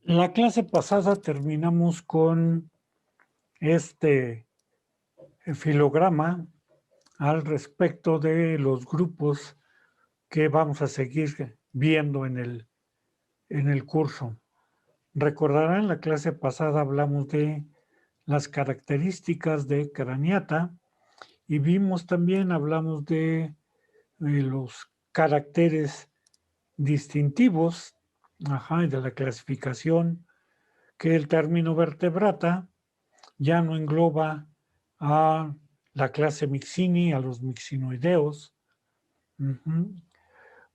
La clase pasada terminamos con este filograma al respecto de los grupos que vamos a seguir viendo en el curso. Recordarán, en la clase pasada hablamos de las características de Craniata y vimos también, hablamos de los caracteres distintivos, y de la clasificación, que el término vertebrata ya no engloba a la clase Mixini, a los mixinoideos,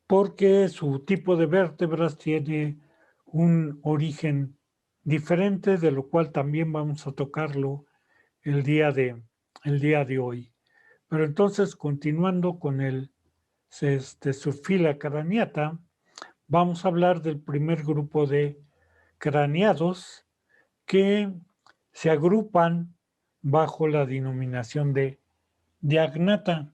porque su tipo de vértebras tiene un origen diferente, de lo cual también vamos a tocarlo el día de hoy. Pero entonces, continuando con su fila craneata, vamos a hablar del primer grupo de craneados que se agrupan bajo la denominación de agnata,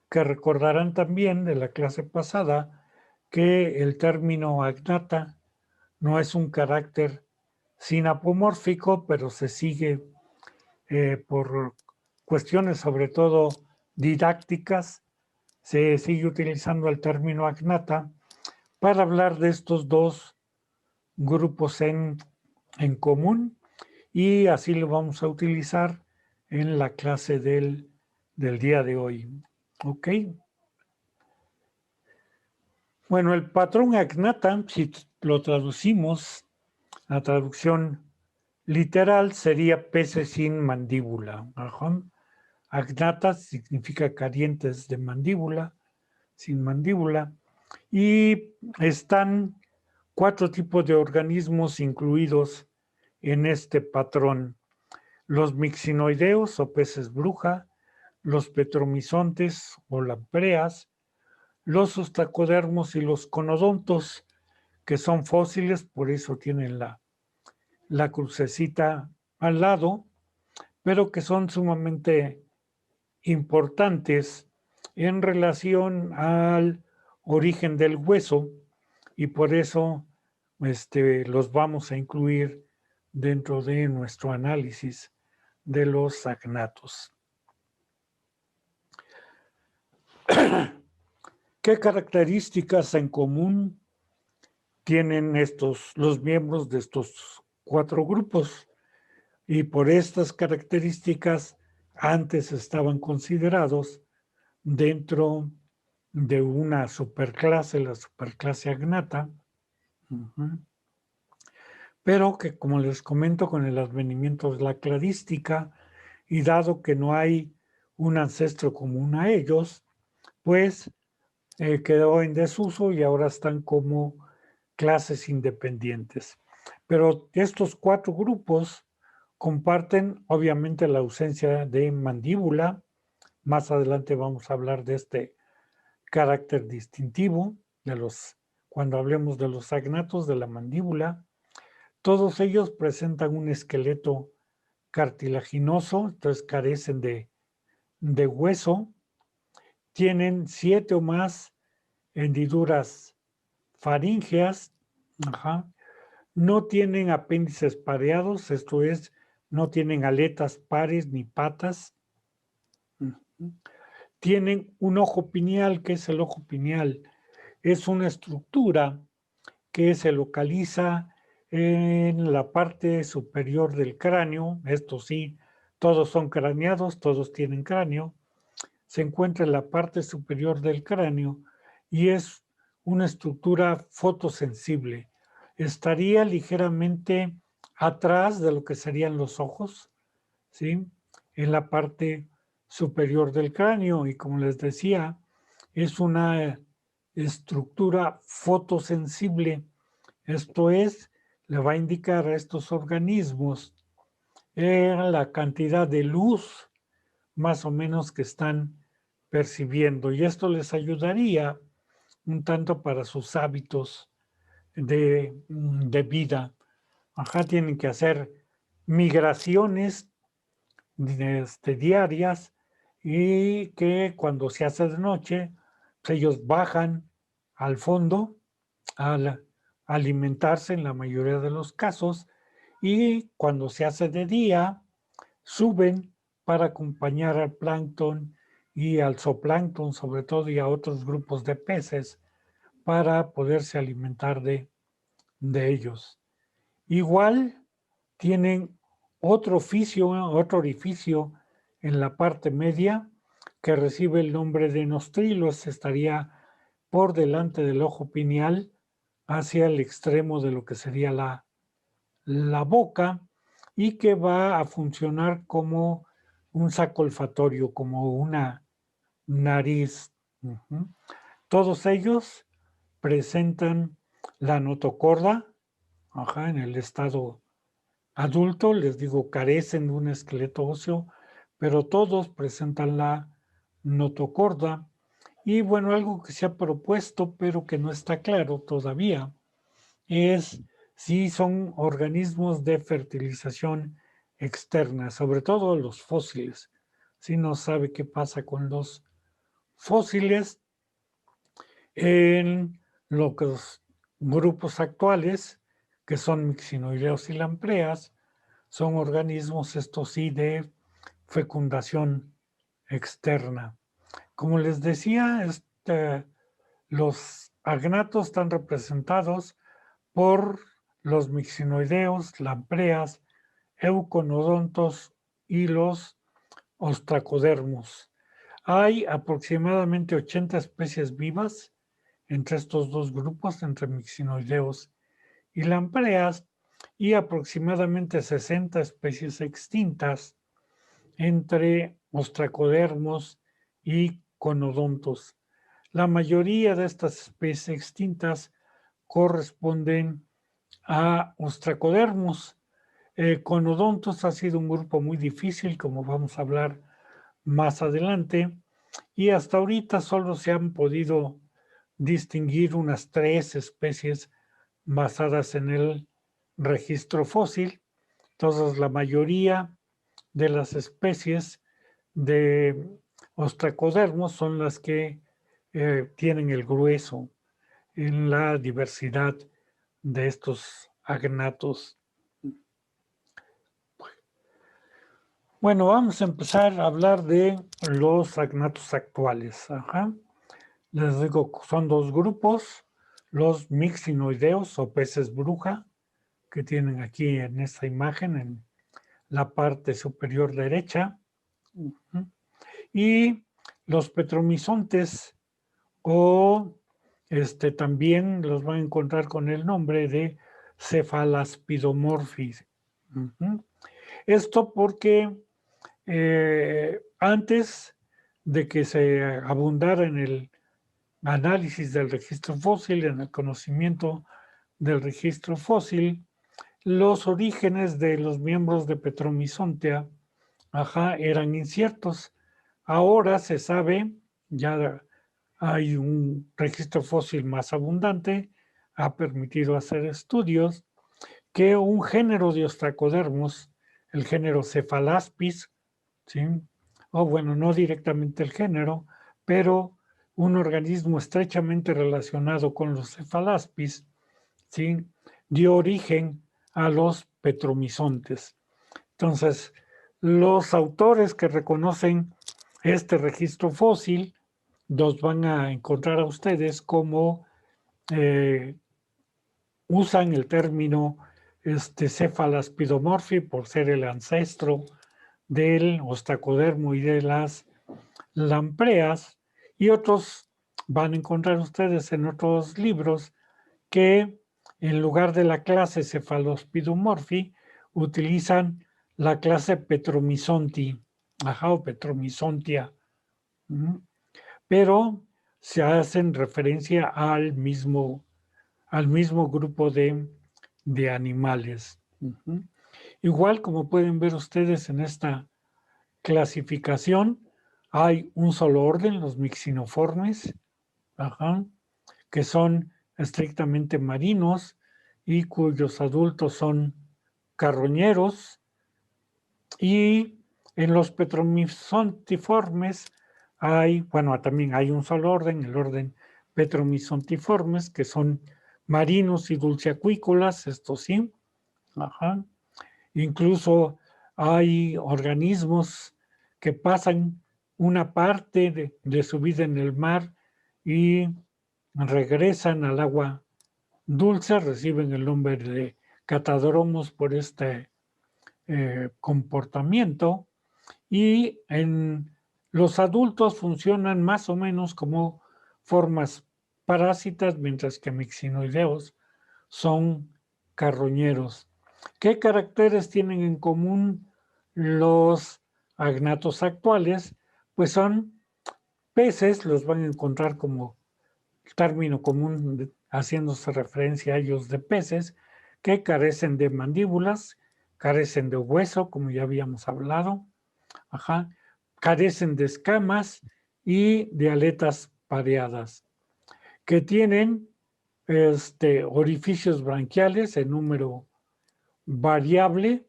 que recordarán también de la clase pasada que el término agnata no es un carácter sinapomórfico, pero se sigue por cuestiones sobre todo didácticas, se sigue utilizando el término agnata para hablar de estos dos grupos en común, y así lo vamos a utilizar en la clase del día de hoy. ¿Ok? Bueno, el patrón agnata, si lo traducimos, la traducción literal sería peces sin mandíbula. Agnata significa carentes de mandíbula, sin mandíbula, y están 4 tipos de organismos incluidos en este patrón: los mixinoideos o peces bruja, los petromizontes o lampreas, los ostracodermos y los conodontos, que son fósiles, por eso tienen la crucecita al lado, pero que son sumamente importantes en relación al origen del hueso, y por eso los vamos a incluir dentro de nuestro análisis de los agnatos. ¿Qué características en común tienen los miembros de estos 4 grupos? Y por estas características antes estaban considerados dentro de una superclase, la superclase agnata, pero que, como les comento, con el advenimiento de la cladística y dado que no hay un ancestro común a ellos, pues quedó en desuso y ahora están como clases independientes. Pero estos 4 grupos comparten obviamente la ausencia de mandíbula. Más adelante vamos a hablar de este carácter distintivo cuando hablemos de los agnatos de la mandíbula. Todos ellos presentan un esqueleto cartilaginoso, entonces carecen de hueso. Tienen 7 o más hendiduras faríngeas. No tienen apéndices pareados, esto es, no tienen aletas pares ni patas. Tienen un ojo pineal. ¿Qué es el ojo pineal? Es una estructura que se localiza en la parte superior del cráneo. Esto sí, todos son craneados, todos tienen cráneo. Se encuentra en la parte superior del cráneo y es una estructura fotosensible. Estaría ligeramente atrás de lo que serían los ojos, ¿sí? En la parte superior del cráneo, y como les decía, es una estructura fotosensible. Esto es, le va a indicar a estos organismos la cantidad de luz más o menos que están percibiendo, y esto les ayudaría un tanto para sus hábitos de vida. Tienen que hacer migraciones diarias, y que cuando se hace de noche, pues ellos bajan al fondo, alimentarse en la mayoría de los casos, y cuando se hace de día, suben para acompañar al plancton y al zooplancton, sobre todo, y a otros grupos de peces, para poderse alimentar de ellos. Igual tienen otro orificio en la parte media que recibe el nombre de nostrilos, estaría por delante del ojo pineal hacia el extremo de lo que sería la boca, y que va a funcionar como un saco olfatorio, como una nariz. Todos ellos presentan la notocorda, en el estado adulto, les digo, carecen de un esqueleto óseo, pero todos presentan la notocorda. Y bueno, algo que se ha propuesto, pero que no está claro todavía, es si son organismos de fertilización externa, sobre todo los fósiles. Si no sabe qué pasa con los fósiles en los grupos actuales, que son mixinoideos y lampreas, son organismos, estos sí, de fecundación externa. Como les decía, los agnatos están representados por los mixinoideos, lampreas, euconodontos y los ostracodermos. Hay aproximadamente 80 especies vivas entre estos dos grupos, entre mixinoideos y lampreas, y aproximadamente 60 especies extintas entre ostracodermos y conodontos. La mayoría de estas especies extintas corresponden a ostracodermos. Conodontos ha sido un grupo muy difícil, como vamos a hablar más adelante, y hasta ahorita solo se han podido distinguir unas 3 especies basadas en el registro fósil. Entonces, la mayoría de las especies de ostracodermos son las que tienen el grueso en la diversidad de estos agnatos. Bueno, vamos a empezar a hablar de los agnatos actuales. Les digo, son dos grupos, los mixinoideos o peces bruja, que tienen aquí en esta imagen, en la parte superior derecha, y los petromizontes, o también los van a encontrar con el nombre de Cephalaspidomorphis. Esto porque antes de que se abundara en el análisis del registro fósil, en el conocimiento del registro fósil, los orígenes de los miembros de Petromizontea eran inciertos. Ahora se sabe, ya hay un registro fósil más abundante, ha permitido hacer estudios, que un género de ostracodermos, el género Cephalaspis, ¿sí? O bueno, no directamente el género, pero un organismo estrechamente relacionado con los Cephalaspis, ¿sí?, dio origen a los petromizontes. Entonces, los autores que reconocen este registro fósil los van a encontrar a ustedes como usan el término Cephalaspidomorphi por ser el ancestro del ostracodermo y de las lampreas, y otros van a encontrar ustedes en otros libros que en lugar de la clase Cephalospidomorphi utilizan la clase Petromizonti, o Petromizontia, pero se hacen referencia al mismo grupo de animales. Igual, como pueden ver ustedes en esta clasificación, hay un solo orden, los mixinoformes, que son estrictamente marinos y cuyos adultos son carroñeros, y en los petromizontiformes también hay un solo orden, el orden petromizontiformes, que son marinos y dulceacuícolas, esto sí. Ajá. Incluso hay organismos que pasan una parte de su vida en el mar y regresan al agua dulce, reciben el nombre de catadromos por este comportamiento, y en los adultos funcionan más o menos como formas parásitas, mientras que mixinoideos son carroñeros. ¿Qué caracteres tienen en común los agnatos actuales? Pues son peces, los van a encontrar como término común haciéndose referencia a ellos de peces, que carecen de mandíbulas, carecen de hueso, como ya habíamos hablado, ajá, carecen de escamas y de aletas pareadas, que tienen orificios branquiales en número variable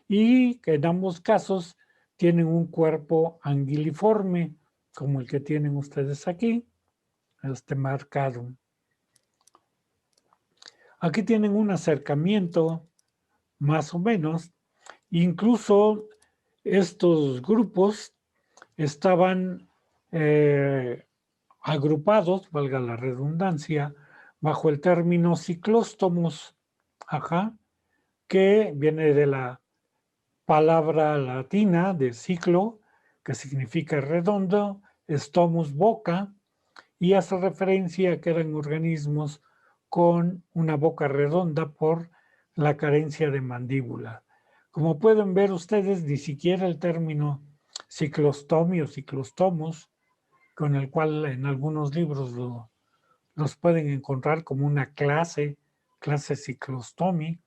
y que en ambos casos tienen un cuerpo anguiliforme, como el que tienen ustedes aquí, marcado. Aquí tienen un acercamiento, más o menos. Incluso estos grupos estaban agrupados, valga la redundancia, bajo el término ciclóstomos, ajá, que viene de la palabra latina de ciclo, que significa redondo, stomos, boca, y hace referencia a que eran organismos con una boca redonda por la carencia de mandíbula. Como pueden ver ustedes, ni siquiera el término ciclostomio o ciclostomos, con el cual en algunos libros los pueden encontrar como una clase ciclostomi,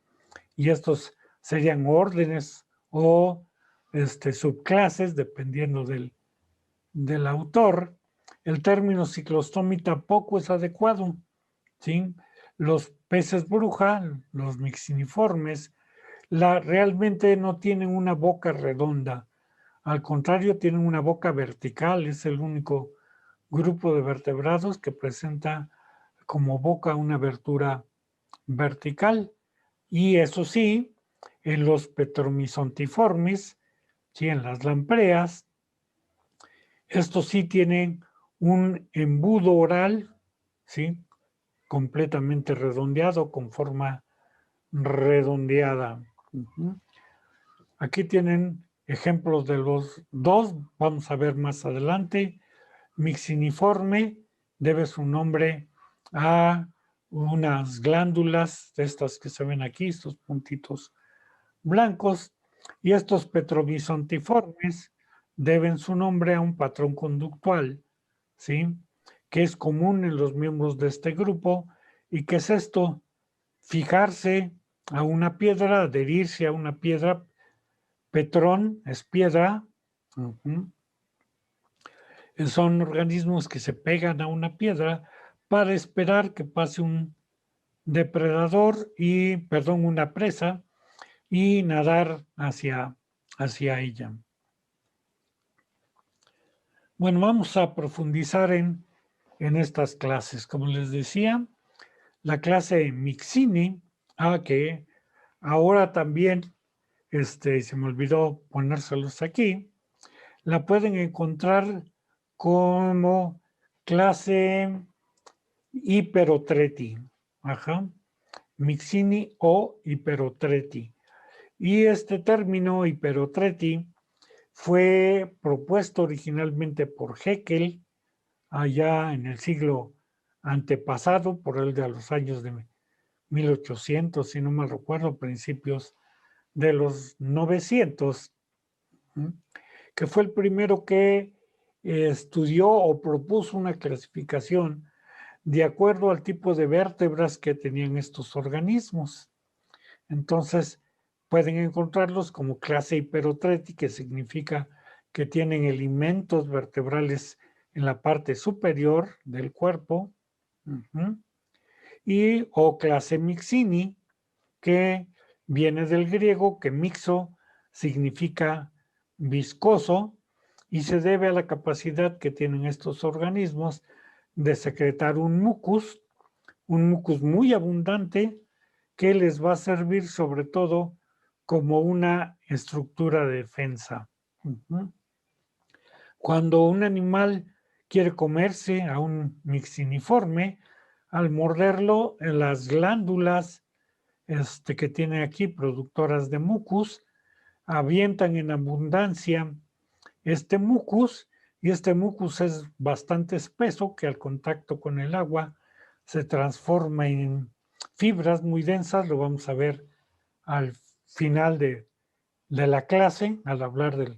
y estos serían órdenes o subclases, dependiendo del autor. El término ciclostomi tampoco es adecuado, ¿sí? Los peces bruja, los mixiniformes, realmente no tienen una boca redonda. Al contrario, tienen una boca vertical. Es el único grupo de vertebrados que presenta como boca una abertura vertical. Y eso sí, en los petromizontiformes, ¿sí? En las lampreas, estos sí tienen un embudo oral, ¿sí? Completamente redondeado, con forma redondeada. Aquí tienen ejemplos de los dos, vamos a ver más adelante. Mixiniforme debe su nombre a unas glándulas, de estas que se ven aquí, estos puntitos blancos, y estos petromizontiformes deben su nombre a un patrón conductual, ¿sí? Que es común en los miembros de este grupo. ¿Y qué es esto? Fijarse a una piedra, adherirse a una piedra. Petrón es piedra. Son organismos que se pegan a una piedra para esperar que pase un depredador una presa, y nadar hacia ella. Bueno, vamos a profundizar en estas clases. Como les decía, la clase Mixini, que ahora también, se me olvidó ponérselos aquí, la pueden encontrar como clase Hiperotreti, Mixini o Hiperotreti. Y este término Hiperotreti fue propuesto originalmente por Haeckel allá en el siglo antepasado, por el de los años de 1800, si no mal recuerdo, principios de los 900, que fue el primero que estudió o propuso una clasificación de acuerdo al tipo de vértebras que tenían estos organismos. Entonces, pueden encontrarlos como clase Hiperotreti, que significa que tienen elementos vertebrales en la parte superior del cuerpo, o clase Mixini, que viene del griego, que mixo significa viscoso, y se debe a la capacidad que tienen estos organismos de secretar un mucus un mucus muy abundante que les va a servir sobre todo como una estructura de defensa. Cuando un animal quiere comerse a un mixiniforme, al morderlo, en las glándulas que tiene aquí, productoras de mucus, avientan en abundancia este mucus, y este mucus es bastante espeso que al contacto con el agua se transforma en fibras muy densas. Lo vamos a ver al final de la clase, al hablar de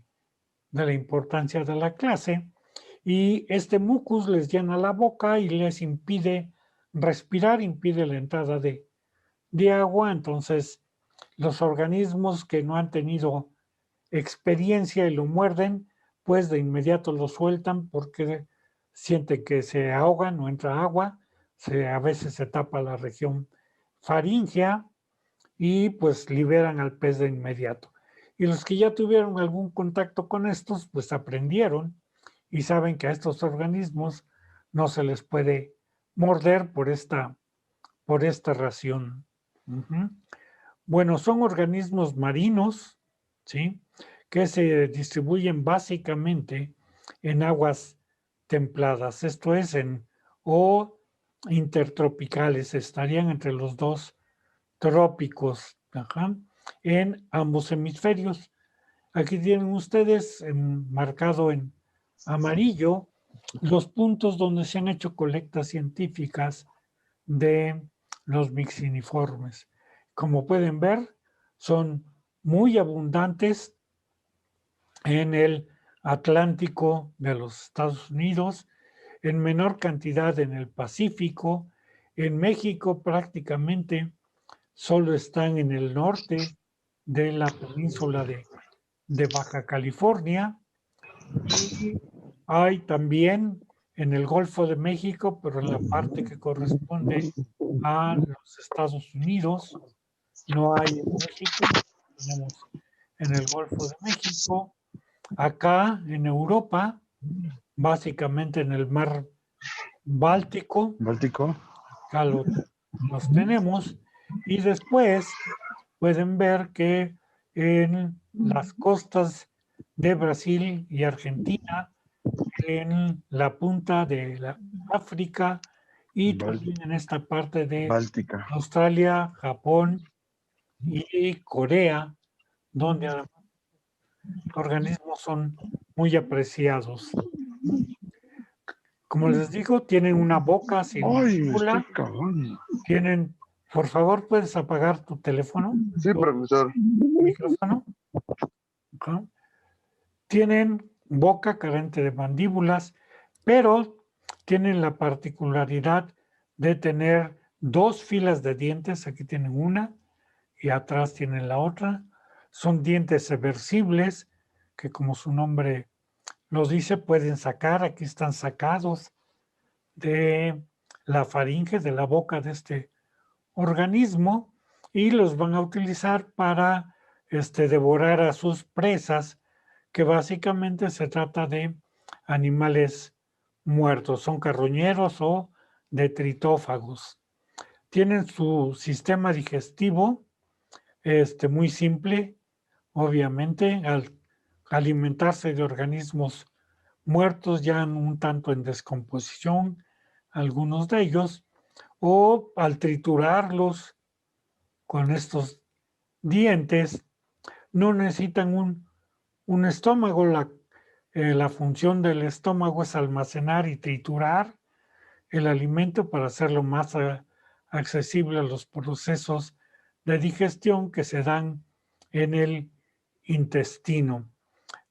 la importancia de la clase. Y este mucus les llena la boca y les impide respirar, impide la entrada de agua. Entonces, los organismos que no han tenido experiencia y lo muerden, pues de inmediato lo sueltan porque sienten que se ahogan, no entra agua, a veces se tapa la región faríngea y pues liberan al pez de inmediato. Y los que ya tuvieron algún contacto con estos, pues aprendieron y saben que a estos organismos no se les puede morder por esta ración. Bueno, son organismos marinos, ¿sí?, que se distribuyen básicamente en aguas templadas, esto es, o intertropicales, estarían entre los dos trópicos, en ambos hemisferios. Aquí tienen ustedes marcado en amarillo los puntos donde se han hecho colectas científicas de los mixiniformes. Como pueden ver, son muy abundantes en el Atlántico de los Estados Unidos, en menor cantidad en el Pacífico. En México prácticamente solo están en el norte de la península de Baja California, y hay también en el Golfo de México, pero en la parte que corresponde a los Estados Unidos. No hay en México, tenemos en el Golfo de México. Acá en Europa, básicamente en el mar Báltico. Acá los tenemos. Y después pueden ver que en las costas de Brasil y Argentina, en la punta de la África y también en esta parte de Australia, Japón y Corea, donde los organismos son muy apreciados. Como les digo, tienen una boca sin mandíbula. Tienen, por favor, ¿puedes apagar tu teléfono? Sí, profesor. Micrófono. ¿Okay? Tienen boca carente de mandíbulas, pero tienen la particularidad de tener dos filas de dientes. Aquí tienen una y atrás tienen la otra. Son dientes reversibles que, como su nombre los dice, pueden sacar. Aquí están sacados de la faringe, de la boca de este organismo, y los van a utilizar para devorar a sus presas, que básicamente se trata de animales muertos, son carroñeros o detritófagos. Tienen su sistema digestivo muy simple, obviamente, al alimentarse de organismos muertos ya un tanto en descomposición, algunos de ellos, o al triturarlos con estos dientes, no necesitan un estómago. La función del estómago es almacenar y triturar el alimento para hacerlo más accesible a los procesos de digestión que se dan en el intestino.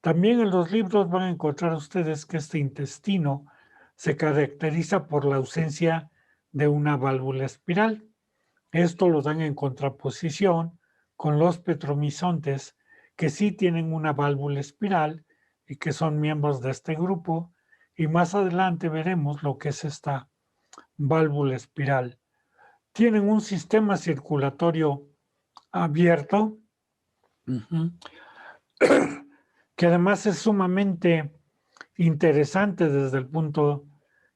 También en los libros van a encontrar ustedes que este intestino se caracteriza por la ausencia de una válvula espiral. Esto lo dan en contraposición con los petromizontes, que sí tienen una válvula espiral y que son miembros de este grupo, y más adelante veremos lo que es esta válvula espiral. Tienen un sistema circulatorio abierto, que además es sumamente interesante desde el punto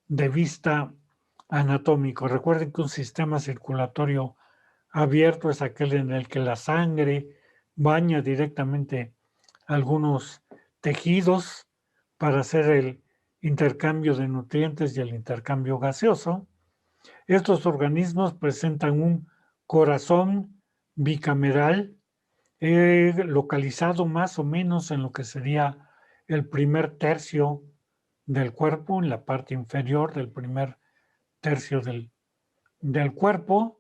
de vista anatómico. Recuerden que un sistema circulatorio abierto es aquel en el que la sangre baña directamente algunos tejidos para hacer el intercambio de nutrientes y el intercambio gaseoso. Estos organismos presentan un corazón bicameral localizado más o menos en lo que sería el primer tercio del cuerpo, en la parte inferior del primer tercio del cuerpo.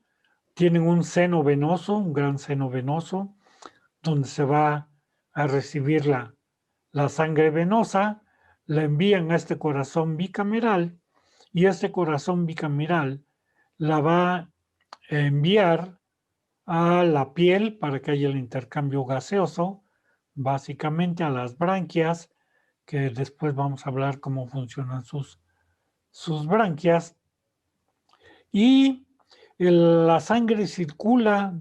Tienen un seno venoso, un gran seno venoso, donde se va a recibir la sangre venosa, la envían a este corazón bicameral y este corazón bicameral la va a enviar a la piel para que haya el intercambio gaseoso, básicamente a las branquias, que después vamos a hablar cómo funcionan sus branquias. Y la sangre circula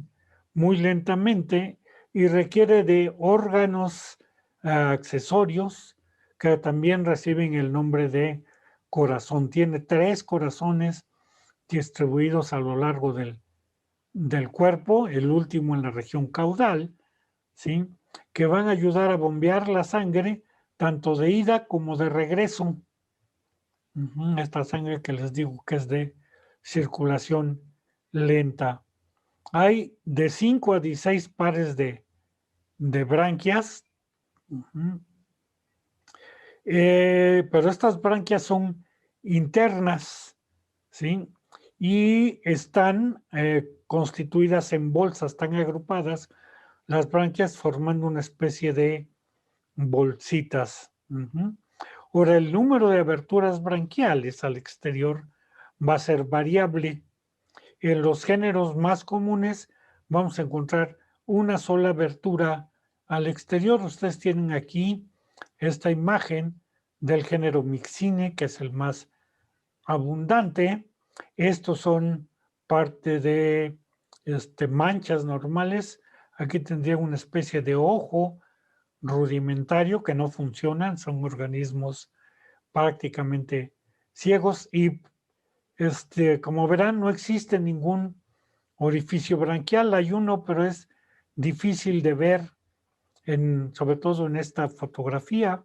muy lentamente y requiere de órganos accesorios que también reciben el nombre de corazón. Tiene 3 corazones distribuidos a lo largo del cuerpo, el último en la región caudal, ¿sí? Que van a ayudar a bombear la sangre tanto de ida como de regreso. Esta sangre que les digo que es de circulación lenta. Hay de 5 a 16 pares de branquias, pero estas branquias son internas, ¿sí? Y están constituidas en bolsas, están agrupadas las branquias formando una especie de bolsitas. Ahora, el número de aberturas branquiales al exterior va a ser variable. En los géneros más comunes vamos a encontrar una sola abertura al exterior. Ustedes tienen aquí esta imagen del género Myxine, que es el más abundante. Estos son parte de manchas normales. Aquí tendría una especie de ojo rudimentario que no funcionan, son organismos prácticamente ciegos y como verán no existe ningún orificio branquial, hay uno, pero es difícil de ver, sobre todo en esta fotografía.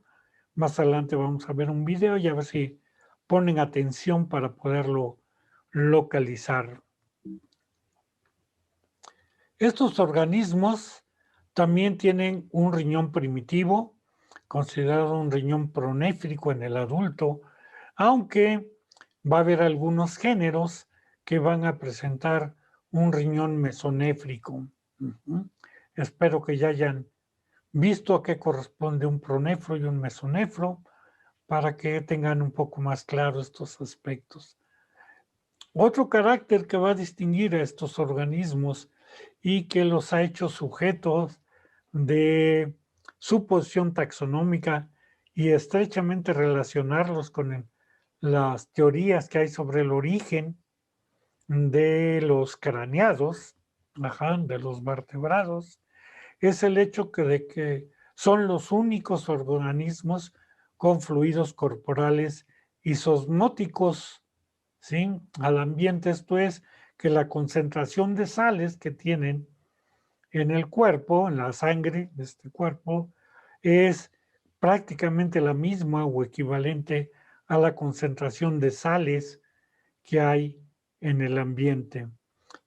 Más adelante vamos a ver un video y a ver si ponen atención para poderlo localizar. Estos organismos también tienen un riñón primitivo, considerado un riñón pronéfrico en el adulto, aunque va a haber algunos géneros que van a presentar un riñón mesonéfrico. Espero que ya hayan visto a qué corresponde un pronefro y un mesonefro para que tengan un poco más claro estos aspectos. Otro carácter que va a distinguir a estos organismos y que los ha hecho sujetos de su posición taxonómica y estrechamente relacionarlos con las teorías que hay sobre el origen de los craneados, de los vertebrados, es el hecho de que son los únicos organismos con fluidos corporales isosmóticos, ¿sí? Al ambiente. Esto es que la concentración de sales que tienen en el cuerpo, en la sangre de este cuerpo, es prácticamente la misma o equivalente a la concentración de sales que hay en el ambiente.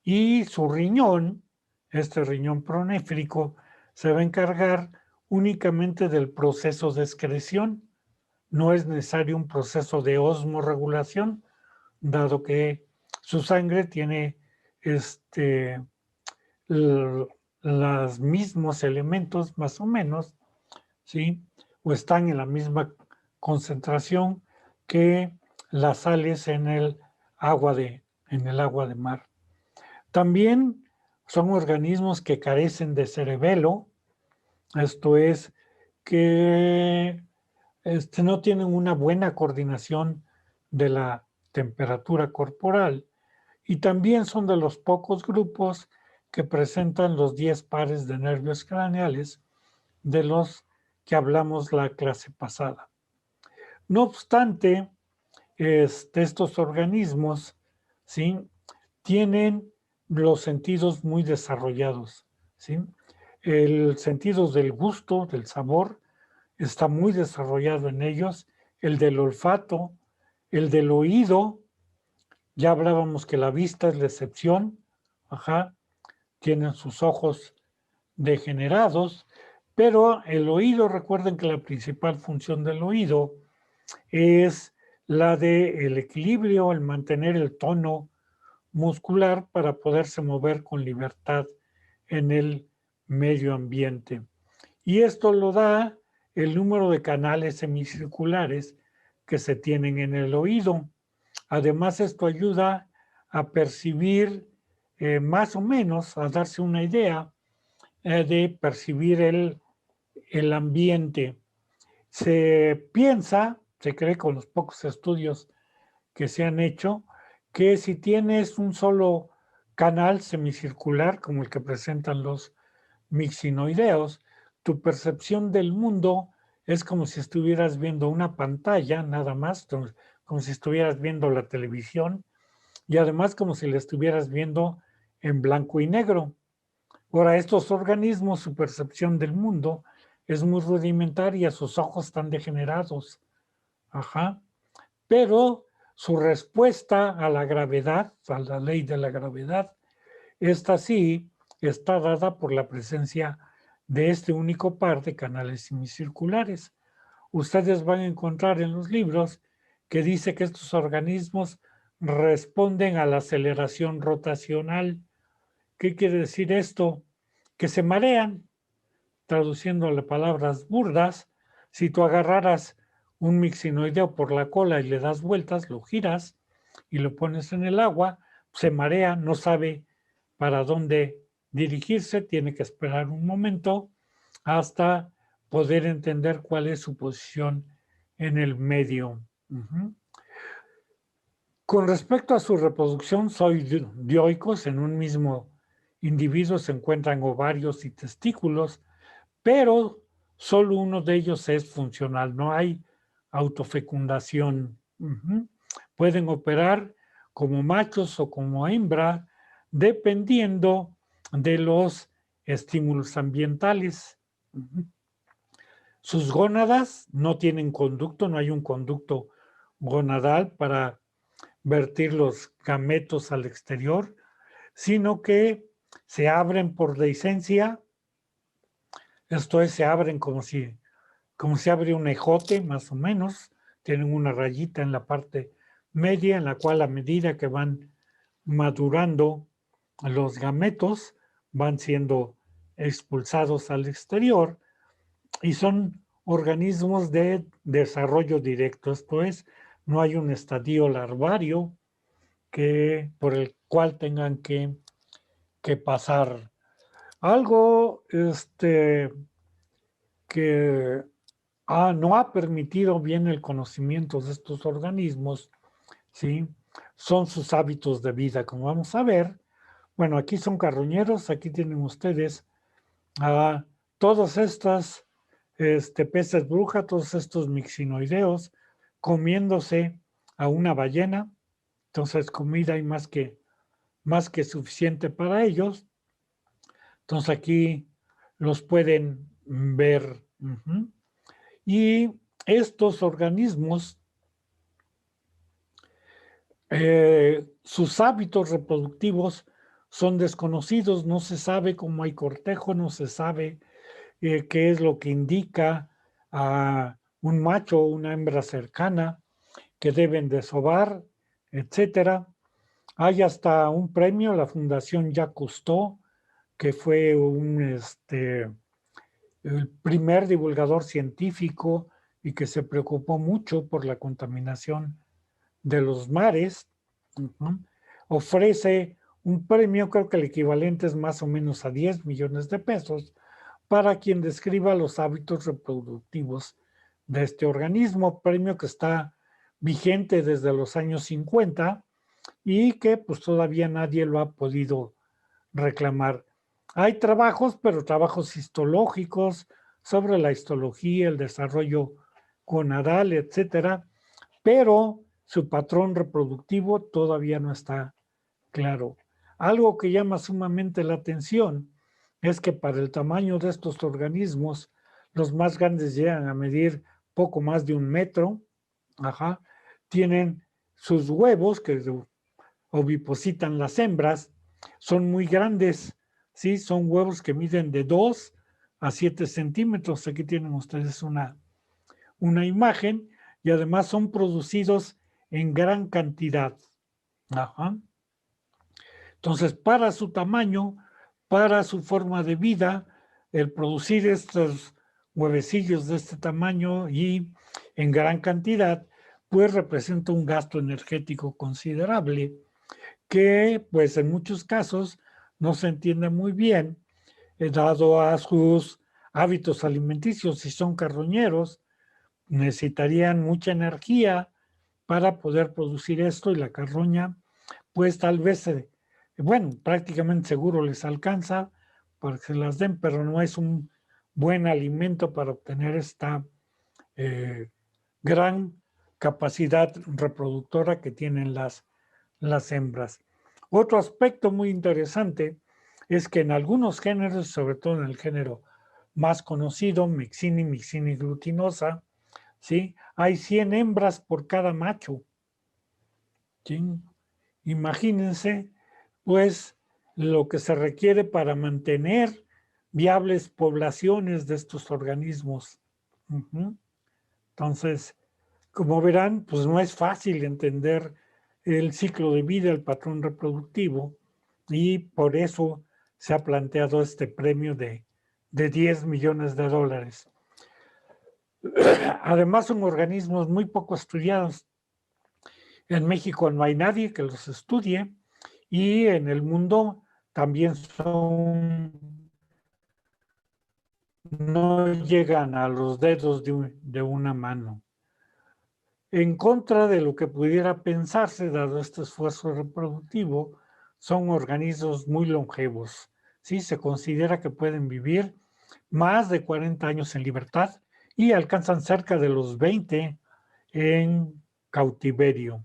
Y su riñón, este riñón pronéfrico, se va a encargar únicamente del proceso de excreción. No es necesario un proceso de osmorregulación, dado que su sangre tiene los mismos elementos más o menos, ¿sí? O están en la misma concentración que las sales en el agua de mar. También son organismos que carecen de cerebelo, esto es que no tienen una buena coordinación de la temperatura corporal y también son de los pocos grupos que presentan los 10 pares de nervios craneales de los que hablamos la clase pasada. No obstante, estos organismos ¿sí? Tienen los sentidos muy desarrollados, ¿sí? El sentido del gusto, del sabor, está muy desarrollado en ellos, el del olfato, el del oído, ya hablábamos que la vista es la excepción, ajá, tienen sus ojos degenerados, pero el oído, recuerden que la principal función del oído es la de el equilibrio, el mantener el tono muscular para poderse mover con libertad en el medio ambiente. Y esto lo da el número de canales semicirculares que se tienen en el oído. Además, esto ayuda a percibir más o menos, a darse una idea de percibir el ambiente. Se piensa, se cree con los pocos estudios que se han hecho, que si tienes un solo canal semicircular, como el que presentan los mixinoideos, tu percepción del mundo es como si estuvieras viendo una pantalla, nada más, como si estuvieras viendo la televisión, y además como si la estuvieras viendo en blanco y negro. Ahora, estos organismos, su percepción del mundo es muy rudimentaria, sus ojos están degenerados, ajá, pero su respuesta a la gravedad, a la ley de la gravedad, esta sí está dada por la presencia de este único par de canales semicirculares. Ustedes van a encontrar en los libros que dice que estos organismos responden a la aceleración rotacional. ¿Qué quiere decir esto? Que se marean, traduciendo las palabras burdas. Si tú agarraras un mixinoideo por la cola y le das vueltas, lo giras y lo pones en el agua, se marea, no sabe para dónde dirigirse, tiene que esperar un momento hasta poder entender cuál es su posición en el medio. Con respecto a su reproducción, son dioicos. En un mismo individuo se encuentran ovarios y testículos, pero solo uno de ellos es funcional, no hay autofecundación. Pueden operar como machos o como hembra, dependiendo de los estímulos ambientales. Sus gónadas no tienen conducto, no hay un conducto gonadal para vertir los gametos al exterior, sino que se abren por dehiscencia, esto es, se abren como si abre un ejote, más o menos, tienen una rayita en la parte media, en la cual a medida que van madurando los gametos, van siendo expulsados al exterior y son organismos de desarrollo directo, esto es, no hay un estadio larvario por el cual tengan que pasar. Algo que no ha permitido bien el conocimiento de estos organismos, ¿sí? Son sus hábitos de vida, como vamos a ver. Bueno, aquí son carroñeros, aquí tienen ustedes a todos estos peces bruja, todos estos mixinoideos, comiéndose a una ballena. Entonces, comida hay más que suficiente para ellos. Entonces, aquí los pueden ver. Y estos organismos, sus hábitos reproductivos son desconocidos, no se sabe cómo hay cortejo, no se sabe qué es lo que indica a un macho o una hembra cercana que deben desovar, etcétera. Hay hasta un premio, la Fundación Jacques Cousteau, que fue el primer divulgador científico y que se preocupó mucho por la contaminación de los mares. Ofrece un premio, creo que el equivalente es más o menos a 10 millones de pesos, para quien describa los hábitos reproductivos de este organismo, premio que está vigente desde los años 50 y que pues todavía nadie lo ha podido reclamar. Hay trabajos, pero trabajos histológicos sobre la histología, el desarrollo gonadal, etcétera, pero su patrón reproductivo todavía no está claro. Algo que llama sumamente la atención es que para el tamaño de estos organismos, los más grandes llegan a medir poco más de 1 metro. Ajá. Tienen sus huevos que ovipositan las hembras, son muy grandes, ¿sí? Son huevos que miden de 2 a 7 centímetros. Aquí tienen ustedes una imagen y además son producidos en gran cantidad. Ajá. Entonces, para su tamaño, para su forma de vida, el producir estos huevecillos de este tamaño y en gran cantidad, pues representa un gasto energético considerable que, pues en muchos casos, no se entiende muy bien, dado a sus hábitos alimenticios. Si son carroñeros, necesitarían mucha energía para poder producir esto y la carroña, pues tal vez, bueno, prácticamente seguro les alcanza para que se las den, pero no es un buen alimento para obtener esta eh, gran capacidad reproductora que tienen las hembras. Otro aspecto muy interesante es que en algunos géneros, sobre todo en el género más conocido, Mixini glutinosa, ¿sí? Hay 100 hembras por cada macho. ¿Sí? Imagínense, pues, lo que se requiere para mantener viables poblaciones de estos organismos. Entonces, como verán, pues no es fácil entender el ciclo de vida, el patrón reproductivo, y por eso se ha planteado este premio de 10 millones de dólares. Además, son organismos muy poco estudiados. En México no hay nadie que los estudie y en el mundo también no llegan a los dedos de una mano. En contra de lo que pudiera pensarse, dado este esfuerzo reproductivo, son organismos muy longevos. ¿Sí? Se considera que pueden vivir más de 40 años en libertad y alcanzan cerca de los 20 en cautiverio.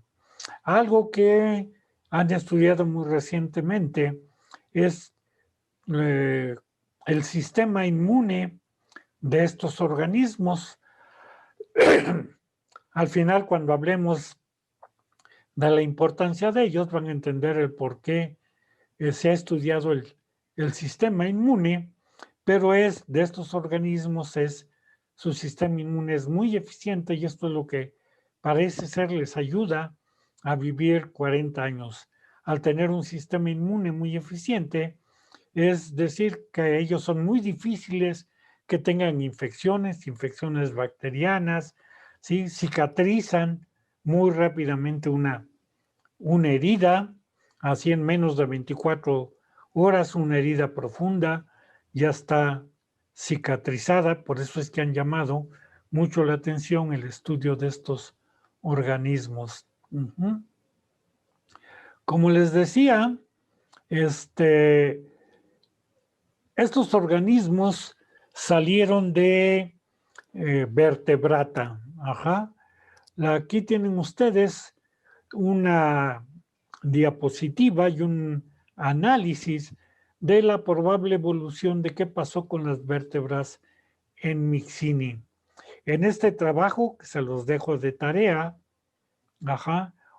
Algo que han estudiado muy recientemente es el sistema inmune de estos organismos. Al final, cuando hablemos de la importancia de ellos, van a entender el por qué se ha estudiado el sistema inmune, pero es de estos organismos, su sistema inmune es muy eficiente y esto es lo que parece ser les ayuda a vivir 40 años. Al tener un sistema inmune muy eficiente, es decir, que ellos son muy difíciles que tengan infecciones bacterianas, ¿sí? Cicatrizan muy rápidamente una herida, así en menos de 24 horas, una herida profunda ya está cicatrizada, por eso es que han llamado mucho la atención el estudio de estos organismos. Como les decía, estos organismos salieron de vertebrata. Ajá. Aquí tienen ustedes una diapositiva y un análisis de la probable evolución de qué pasó con las vértebras en Mixini. En este trabajo, que se los dejo de tarea,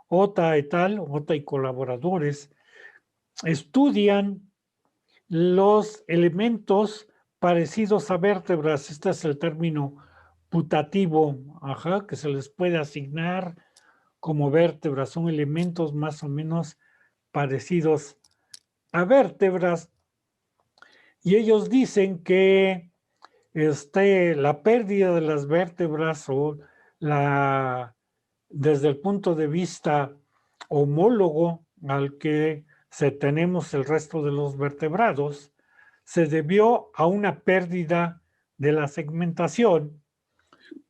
Ota et al., Ota y colaboradores, estudian los elementos parecidos a vértebras. Este es el término putativo, que se les puede asignar como vértebras. Son elementos más o menos parecidos a vértebras. Y ellos dicen que la pérdida de las vértebras o desde el punto de vista homólogo al que tenemos el resto de los vertebrados, se debió a una pérdida de la segmentación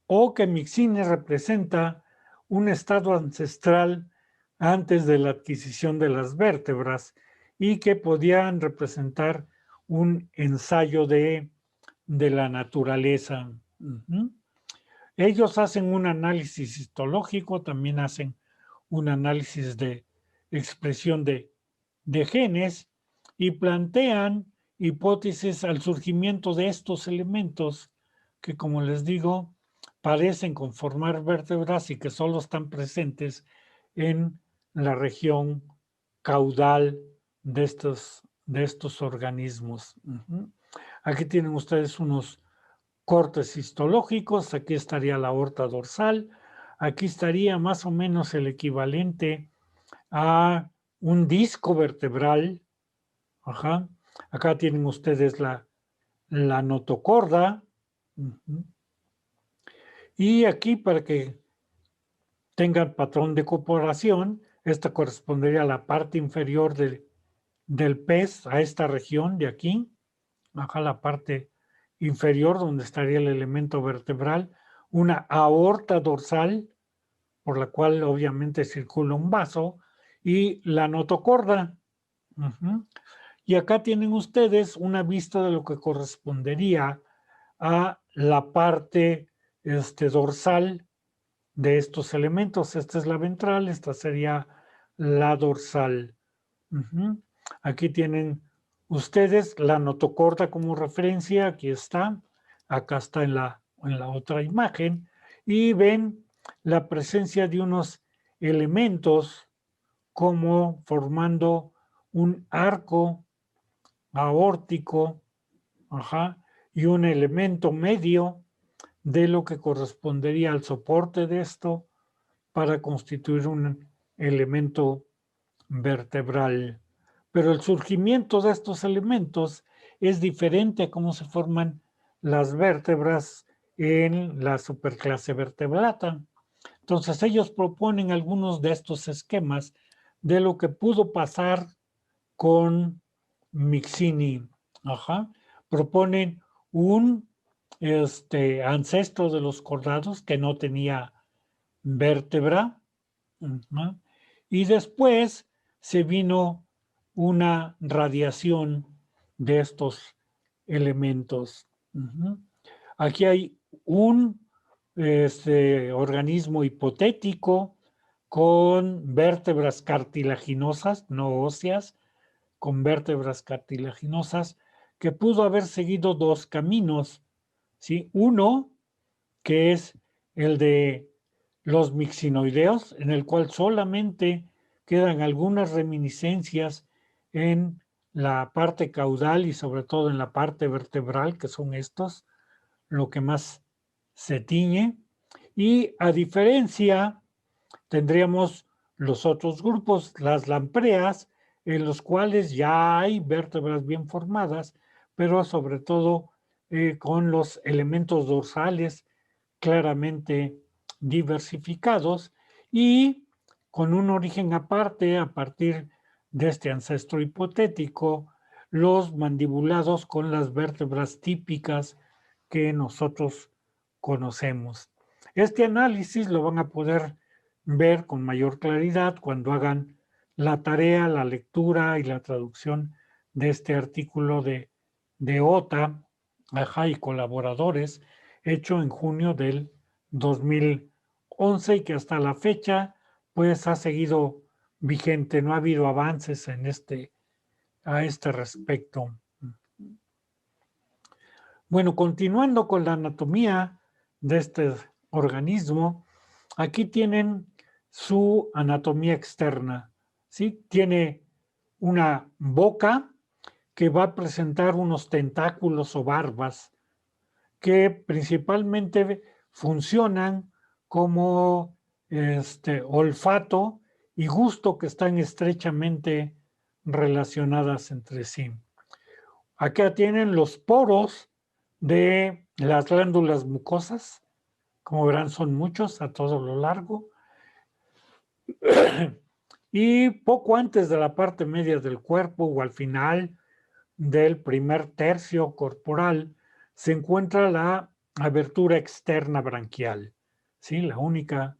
o que Mixini representa un estado ancestral antes de la adquisición de las vértebras y que podían representar un ensayo de la naturaleza. Ellos hacen un análisis histológico, también hacen un análisis de expresión de de genes y plantean hipótesis al surgimiento de estos elementos que, como les digo, parecen conformar vértebras y que solo están presentes en la región caudal de estos organismos. Aquí tienen ustedes unos cortes histológicos. Aquí estaría la aorta dorsal. Aquí estaría más o menos el equivalente a un disco vertebral. Ajá. Acá tienen ustedes la notocorda. Y aquí, para que tengan patrón de comparación, esta correspondería a la parte inferior del pez, a esta región de aquí. Acá la parte inferior, donde estaría el elemento vertebral, una aorta dorsal, por la cual obviamente circula un vaso, y la notocorda. Y acá tienen ustedes una vista de lo que correspondería a la parte dorsal de estos elementos. Esta es la ventral, esta sería la dorsal. Aquí tienen ustedes la notocorda como referencia, aquí está, acá está en la otra imagen, y ven la presencia de unos elementos como formando un arco aórtico, y un elemento medio de lo que correspondería al soporte de esto para constituir un elemento vertebral. Pero el surgimiento de estos elementos es diferente a cómo se forman las vértebras en la superclase vertebrata. Entonces ellos proponen algunos de estos esquemas de lo que pudo pasar con Mixini. Proponen un ancestro de los cordados que no tenía vértebra. Y después se vino una radiación de estos elementos. Aquí hay un organismo hipotético con vértebras cartilaginosas, no óseas, con vértebras cartilaginosas, que pudo haber seguido dos caminos. ¿Sí? Uno, que es el de los mixinoideos, en el cual solamente quedan algunas reminiscencias en la parte caudal y sobre todo en la parte vertebral, que son estos, lo que más se tiñe. Y a diferencia, tendríamos los otros grupos, las lampreas, en los cuales ya hay vértebras bien formadas, pero sobre todo con los elementos dorsales claramente diversificados y con un origen aparte a partir de este ancestro hipotético, los mandibulados con las vértebras típicas que nosotros conocemos. Este análisis lo van a poder ver con mayor claridad cuando hagan la tarea, la lectura y la traducción de este artículo de OTA, y colaboradores, hecho en junio del 2011 y que hasta la fecha pues ha seguido vigente, no ha habido avances a este respecto. Bueno, continuando con la anatomía de este organismo, aquí tienen su anatomía externa, ¿sí? Tiene una boca que va a presentar unos tentáculos o barbas que principalmente funcionan como olfato y gusto, que están estrechamente relacionadas entre sí. Acá tienen los poros de las glándulas mucosas. Como verán, son muchos a todo lo largo. Y poco antes de la parte media del cuerpo o al final del primer tercio corporal se encuentra la abertura externa branquial. ¿Sí? La única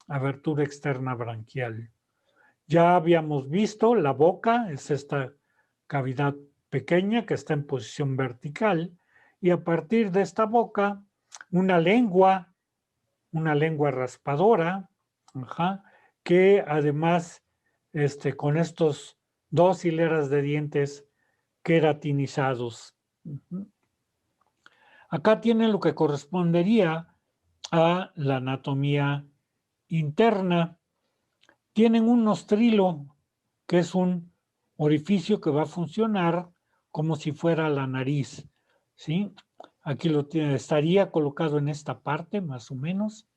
abertura externa branquial. Ya habíamos visto la boca, es esta cavidad pequeña que está en posición vertical, y a partir de esta boca una lengua raspadora, que además con estos 2 hileras de dientes queratinizados. Acá tienen lo que correspondería a la anatomía interna. Tienen un nostrilo, que es un orificio que va a funcionar como si fuera la nariz, ¿sí? Aquí lo tiene, estaría colocado en esta parte, más o menos,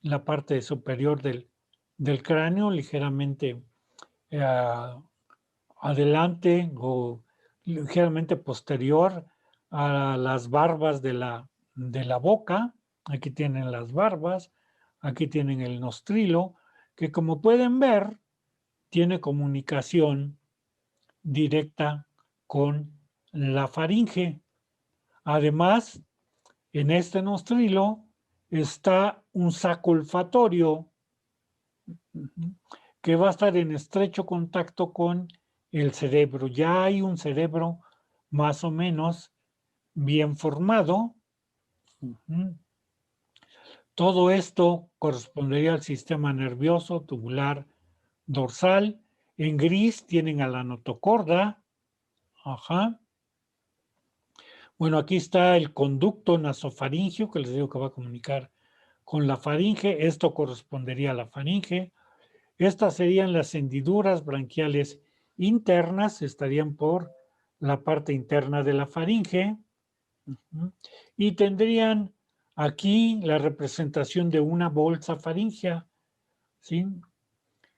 en la parte superior del cráneo, ligeramente adelante o ligeramente posterior a las barbas de la boca. Aquí tienen las barbas, aquí tienen el nostrilo, que como pueden ver, tiene comunicación directa con la faringe. Además, en este nostrilo está un saco olfatorio que va a estar en estrecho contacto con el cerebro. Ya hay un cerebro más o menos bien formado. Todo esto correspondería al sistema nervioso tubular dorsal. En gris tienen a la notocorda. Ajá. Bueno, aquí está el conducto nasofaringeo, que les digo que va a comunicar con la faringe. Esto correspondería a la faringe. Estas serían las hendiduras branquiales internas, estarían por la parte interna de la faringe. Y tendrían aquí la representación de una bolsa faríngea, ¿sí?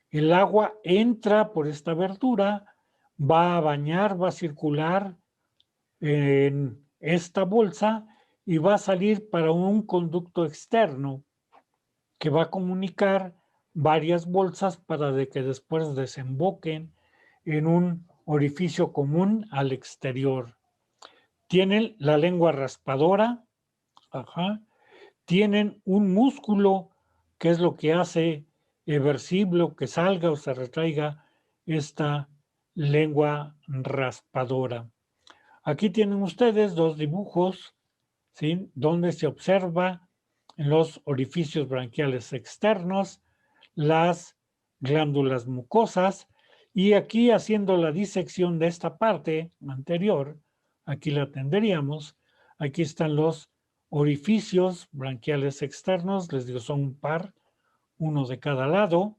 El agua entra por esta abertura, va a bañar, va a circular en esta bolsa y va a salir para un conducto externo que va a comunicar varias bolsas para de que después desemboquen en un orificio común al exterior. Tienen la lengua raspadora, tienen un músculo que es lo que hace eversible que salga o se retraiga esta lengua raspadora. Aquí tienen ustedes 2 dibujos, ¿sí?, donde se observa en los orificios branquiales externos las glándulas mucosas, y aquí haciendo la disección de esta parte anterior, aquí la tendríamos, aquí están los orificios branquiales externos, les digo son un par, uno de cada lado.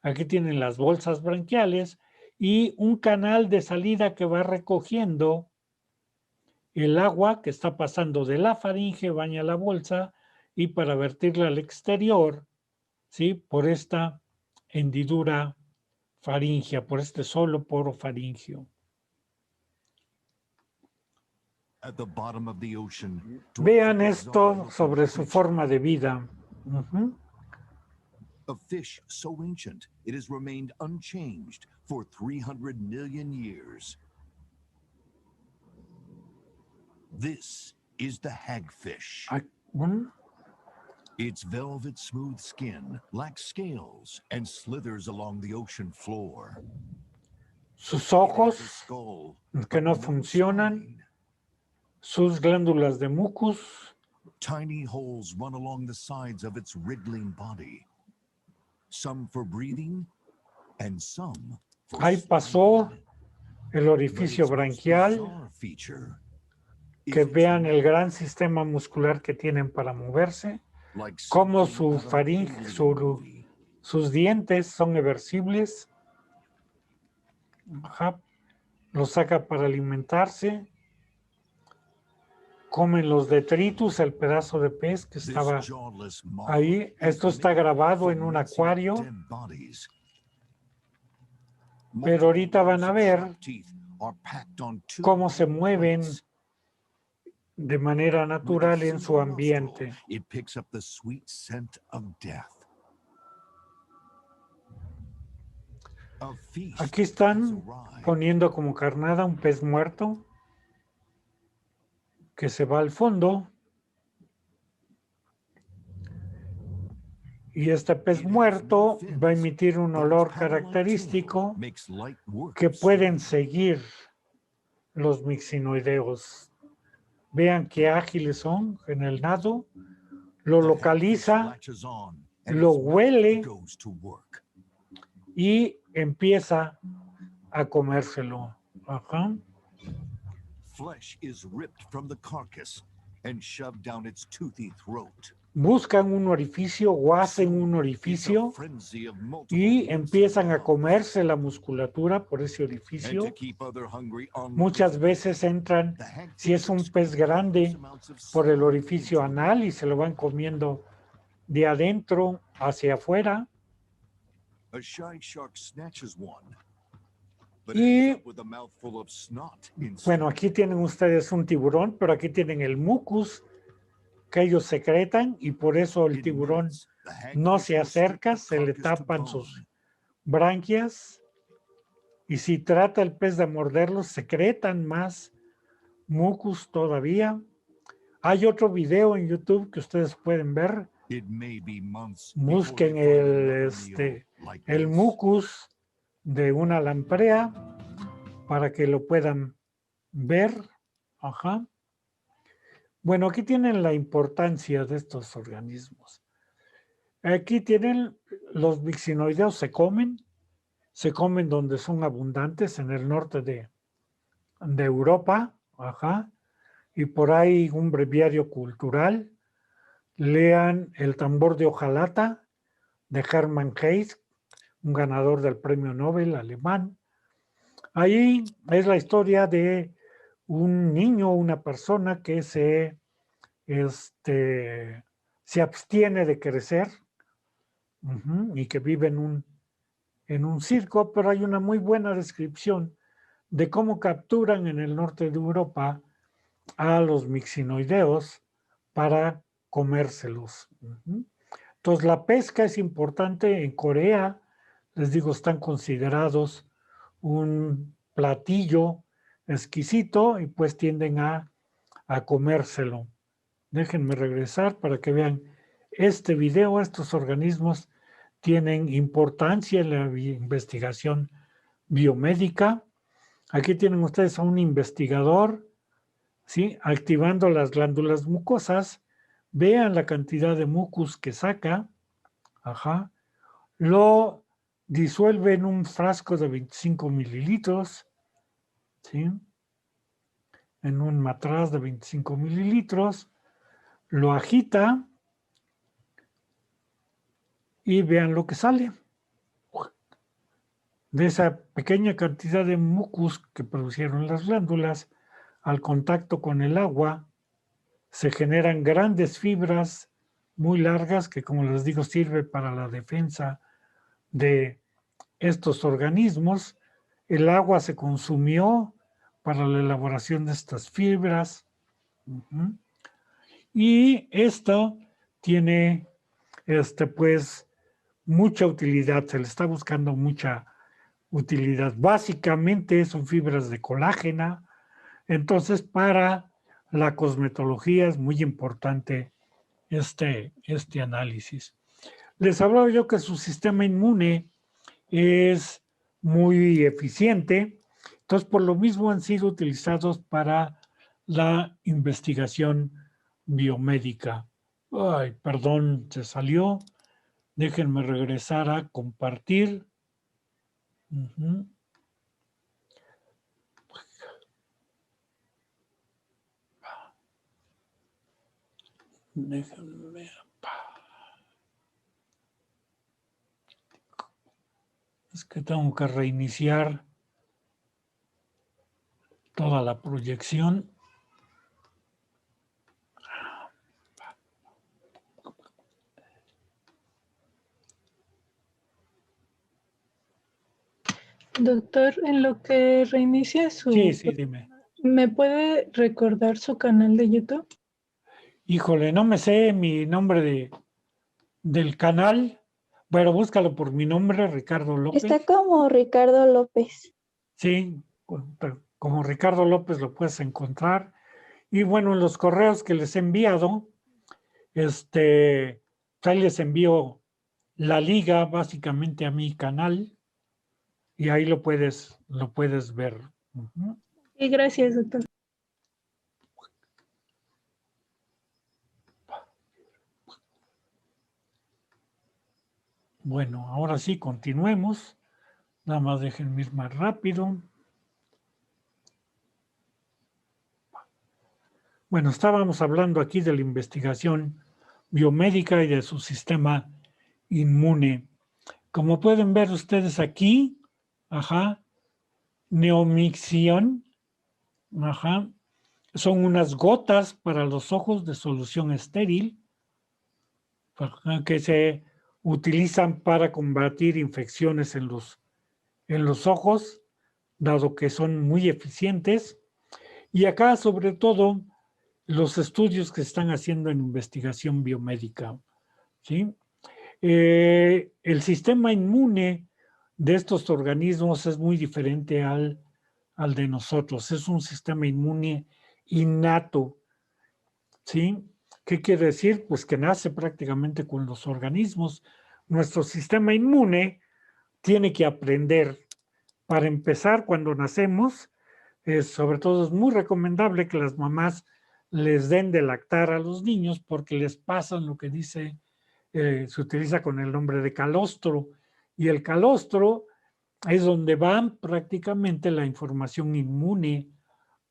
Aquí tienen las bolsas branquiales y un canal de salida que va recogiendo el agua que está pasando de la faringe, baña la bolsa y para vertirla al exterior, ¿sí?, por esta hendidura faríngea, por este solo poro faríngeo. Vean esto sobre su forma de vida. A fish so ancient it has remained unchanged for 300 million years. This is the hagfish. Its velvet smooth skin lacks scales and slithers along the ocean floor. Sus ojos que no funcionan, sus glándulas de mucus. Tiny holes run along the sides of its wriggling body. Some for breathing and some for Ahí pasó el orificio branquial. Que vean el gran sistema muscular que tienen para moverse, como su faringe, sus dientes son eversibles. Los saca para alimentarse. Comen los detritus, el pedazo de pez que estaba ahí. Esto está grabado en un acuario. Pero ahorita van a ver cómo se mueven de manera natural en su ambiente. Aquí están poniendo como carnada un pez muerto que se va al fondo. Y este pez muerto va a emitir un olor característico que pueden seguir los mixinoideos. Vean qué ágiles son en el nado. Lo localiza, lo huele y empieza a comérselo. Ajá. Flesh is ripped from the carcass and shoved down its toothy throat. Buscan un orificio o hacen un orificio y empiezan a comerse la musculatura por ese orificio. Muchas veces entran, si es un pez grande, por el orificio anal y se lo van comiendo de adentro hacia afuera. Y bueno, aquí tienen ustedes un tiburón, pero aquí tienen el mucus que ellos secretan y por eso el tiburón no se acerca, se le tapan sus branquias y si trata el pez de morderlos, secretan más mucus todavía. Hay otro video en YouTube que ustedes pueden ver. Busquen el mucus de una lamprea para que lo puedan ver. Ajá. Bueno, aquí tienen la importancia de estos organismos. Aquí tienen los vixinoideos, se comen donde son abundantes, en el norte de Europa, ajá, y por ahí un breviario cultural. Lean El tambor de hojalata de Hermann Hesse, un ganador del premio Nobel alemán. Ahí es la historia de un niño, una persona que se abstiene de crecer y que vive en un circo, pero hay una muy buena descripción de cómo capturan en el norte de Europa a los mixinoideos para comérselos. Entonces la pesca es importante en Corea, les digo, están considerados un platillo exquisito y pues tienden a comérselo. Déjenme regresar para que vean este video. Estos organismos tienen importancia en la investigación biomédica. Aquí tienen ustedes a un investigador, ¿sí?, activando las glándulas mucosas. Vean la cantidad de mucus que saca. Ajá. Lo disuelve en un frasco de 25 mililitros, ¿sí?, en un matraz de 25 mililitros. Lo agita y vean lo que sale. De esa pequeña cantidad de mucus que producieron las glándulas, al contacto con el agua, se generan grandes fibras muy largas que, como les digo, sirve para la defensa de estos organismos. El agua se consumió para la elaboración de estas fibras. Y esto tiene, pues, mucha utilidad. Se le está buscando mucha utilidad. Básicamente son fibras de colágeno. Entonces, para la cosmetología es muy importante este análisis. Les hablaba yo que su sistema inmune es muy eficiente. Entonces, por lo mismo han sido utilizados para la investigación biomédica. Ay, perdón, se salió. Déjenme regresar a compartir. Déjenme. Es que tengo que reiniciar toda la proyección. Doctor, en lo que reinicia su... Sí, dime. ¿Me puede recordar su canal de YouTube? Híjole, no me sé mi nombre del canal. Bueno, búscalo por mi nombre, Ricardo López. Está como Ricardo López. Sí, como Ricardo López lo puedes encontrar. Y bueno, en los correos que les he enviado, ahí les envío la liga básicamente a mi canal y ahí lo puedes ver. Sí, gracias, doctor. Bueno, ahora sí, continuemos. Nada más déjenme ir más rápido. Bueno, estábamos hablando aquí de la investigación biomédica y de su sistema inmune. Como pueden ver ustedes aquí, neomixión, son unas gotas para los ojos de solución estéril que se utilizan para combatir infecciones en los ojos, dado que son muy eficientes. Y acá, sobre todo, los estudios que están haciendo en investigación biomédica, ¿sí? El sistema inmune de estos organismos es muy diferente al de nosotros. Es un sistema inmune innato, ¿sí? ¿Qué quiere decir? Pues que nace prácticamente con los organismos. Nuestro sistema inmune tiene que aprender. Para empezar, cuando nacemos, sobre todo es muy recomendable que las mamás les den de lactar a los niños porque les pasa lo que dice, se utiliza con el nombre de calostro. Y el calostro es donde va prácticamente la información inmune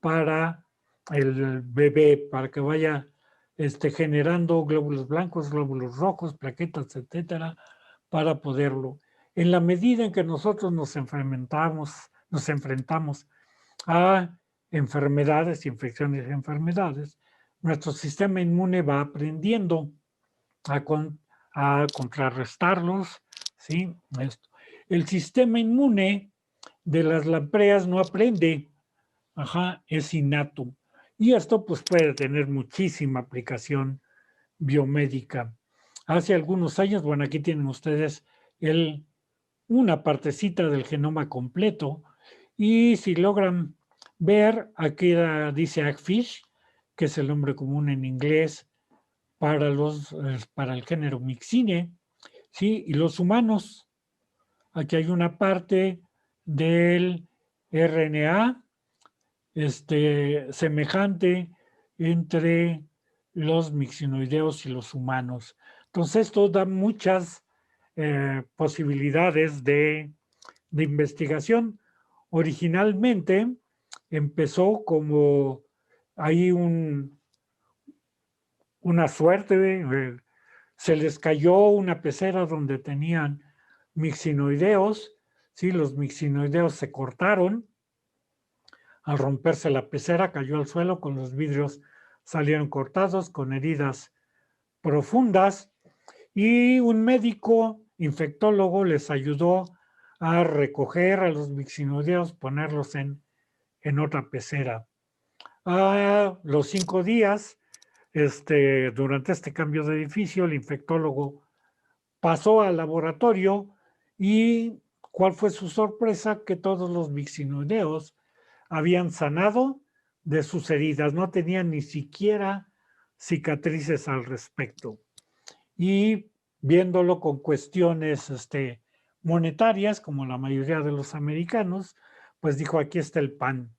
para el bebé, para que vaya generando glóbulos blancos, glóbulos rojos, plaquetas, etcétera, para poderlo. En la medida en que nosotros nos enfrentamos a enfermedades, infecciones y enfermedades, nuestro sistema inmune va aprendiendo a contrarrestarlos, ¿sí? Esto. El sistema inmune de las lampreas no aprende, es innato. Y esto pues puede tener muchísima aplicación biomédica. Hace algunos años, bueno, aquí tienen ustedes una partecita del genoma completo y si logran ver, aquí dice Agfish, que es el nombre común en inglés para el género Mixine, ¿sí? Y los humanos, aquí hay una parte del RNA semejante entre los mixinoideos y los humanos. Entonces, esto da muchas posibilidades de investigación. Originalmente empezó como hay una suerte, se les cayó una pecera donde tenían mixinoideos, ¿sí? Los mixinoideos se cortaron. Al romperse la pecera cayó al suelo, con los vidrios salieron cortados, con heridas profundas, y un médico infectólogo les ayudó a recoger a los mixinoideos, ponerlos en otra pecera. A los 5 días, durante este cambio de edificio, el infectólogo pasó al laboratorio y ¿cuál fue su sorpresa? Que todos los mixinoideos habían sanado de sus heridas, no tenían ni siquiera cicatrices al respecto. Y viéndolo con cuestiones monetarias, como la mayoría de los americanos, pues dijo, aquí está el pan.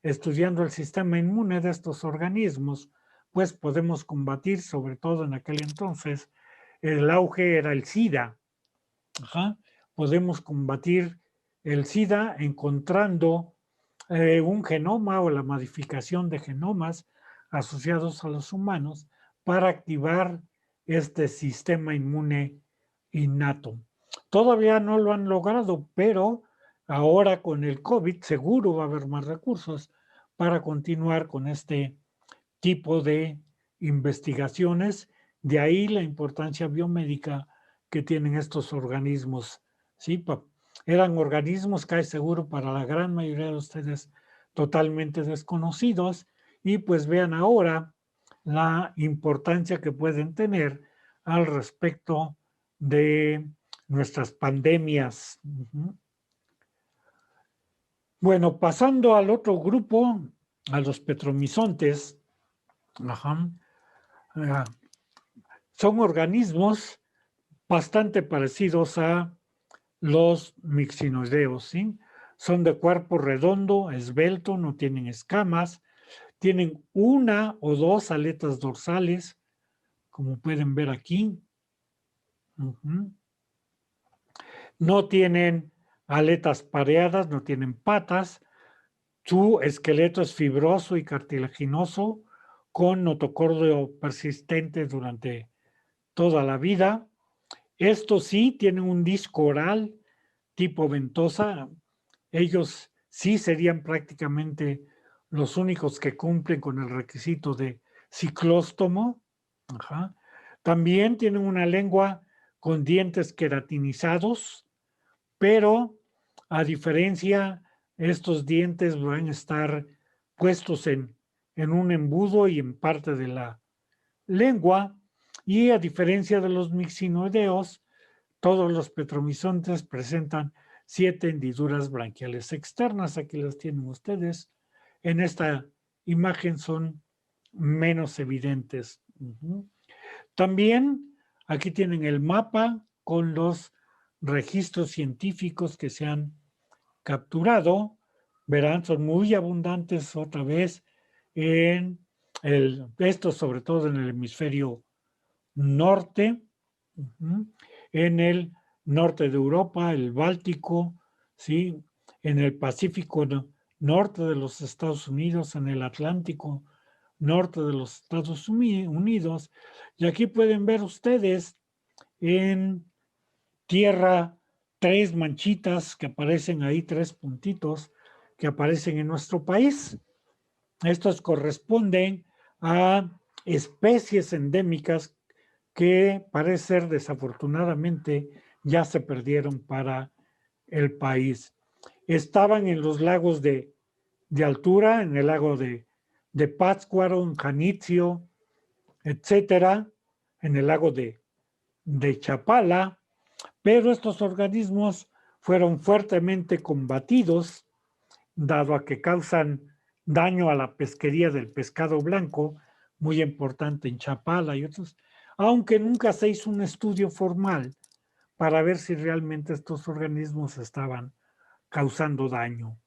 Estudiando el sistema inmune de estos organismos, pues podemos combatir, sobre todo en aquel entonces, el auge era el SIDA. Podemos combatir el SIDA encontrando un genoma o la modificación de genomas asociados a los humanos para activar este sistema inmune innato. Todavía no lo han logrado, pero ahora con el COVID seguro va a haber más recursos para continuar con este tipo de investigaciones. De ahí la importancia biomédica que tienen estos organismos. ¿Sí? Eran organismos, cae seguro, para la gran mayoría de ustedes totalmente desconocidos, y pues vean ahora la importancia que pueden tener al respecto de nuestras pandemias. Bueno, pasando al otro grupo, a los petromizontes, son organismos bastante parecidos a los mixinoideos, ¿sí? Son de cuerpo redondo, esbelto, no tienen escamas, tienen una o dos aletas dorsales, como pueden ver aquí. No tienen aletas pareadas, no tienen patas. Su esqueleto es fibroso y cartilaginoso, con notocordio persistente durante toda la vida. Estos sí tienen un disco oral tipo ventosa. Ellos sí serían prácticamente los únicos que cumplen con el requisito de ciclóstomo. Ajá. También tienen una lengua con dientes queratinizados, pero a diferencia, estos dientes van a estar puestos en un embudo y en parte de la lengua, y a diferencia de los mixinoideos, todos los petromizontes presentan 7 hendiduras branquiales externas. Aquí las tienen ustedes. En esta imagen son menos evidentes. También aquí tienen el mapa con los registros científicos que se han capturado. Verán, son muy abundantes otra vez en esto, sobre todo en el hemisferio norte, en el norte de Europa, el Báltico, ¿sí? En el Pacífico norte de los Estados Unidos, en el Atlántico norte de los Estados Unidos. Y aquí pueden ver ustedes en tierra 3 manchitas que aparecen ahí, 3 puntitos que aparecen en nuestro país. Estos corresponden a especies endémicas que parece ser desafortunadamente ya se perdieron para el país. Estaban en los lagos de altura, en el lago de Pátzcuaro, en Janitzio, etcétera, en el lago de Chapala, pero estos organismos fueron fuertemente combatidos, dado a que causan daño a la pesquería del pescado blanco, muy importante en Chapala y otros, aunque nunca se hizo un estudio formal para ver si realmente estos organismos estaban causando daño.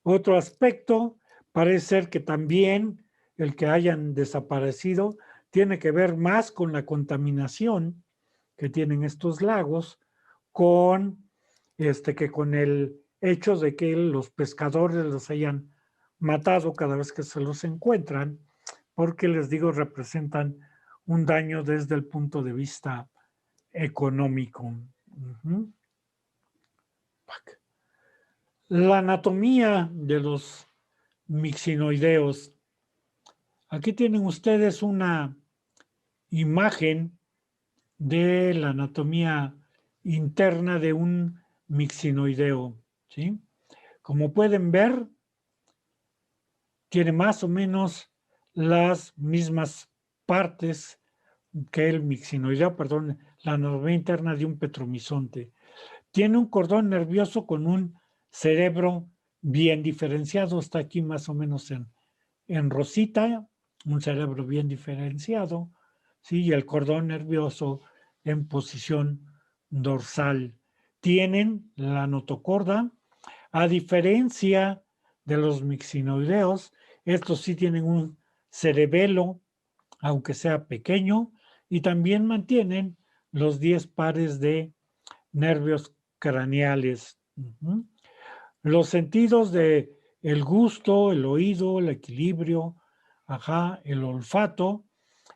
Otro aspecto parece ser que también el que hayan desaparecido tiene que ver más con la contaminación que tienen estos lagos, que con el hecho de que los pescadores los hayan matado cada vez que se los encuentran, porque les digo, representan un daño desde el punto de vista económico. La anatomía de los mixinoideos. Aquí tienen ustedes una imagen de la anatomía interna de un mixinoideo, ¿sí? Como pueden ver, tiene más o menos las mismas partes que el mixinoideo, perdón, la anatomía interna de un petromizonte. Tiene un cordón nervioso con un cerebro bien diferenciado, está aquí más o menos en rosita, un cerebro bien diferenciado, ¿sí? Y el cordón nervioso en posición dorsal. Tienen la notocorda, a diferencia de los mixinoideos, estos sí tienen un cerebelo, aunque sea pequeño, y también mantienen los 10 pares de nervios craneales. Los sentidos de el gusto, el oído, el equilibrio, el olfato,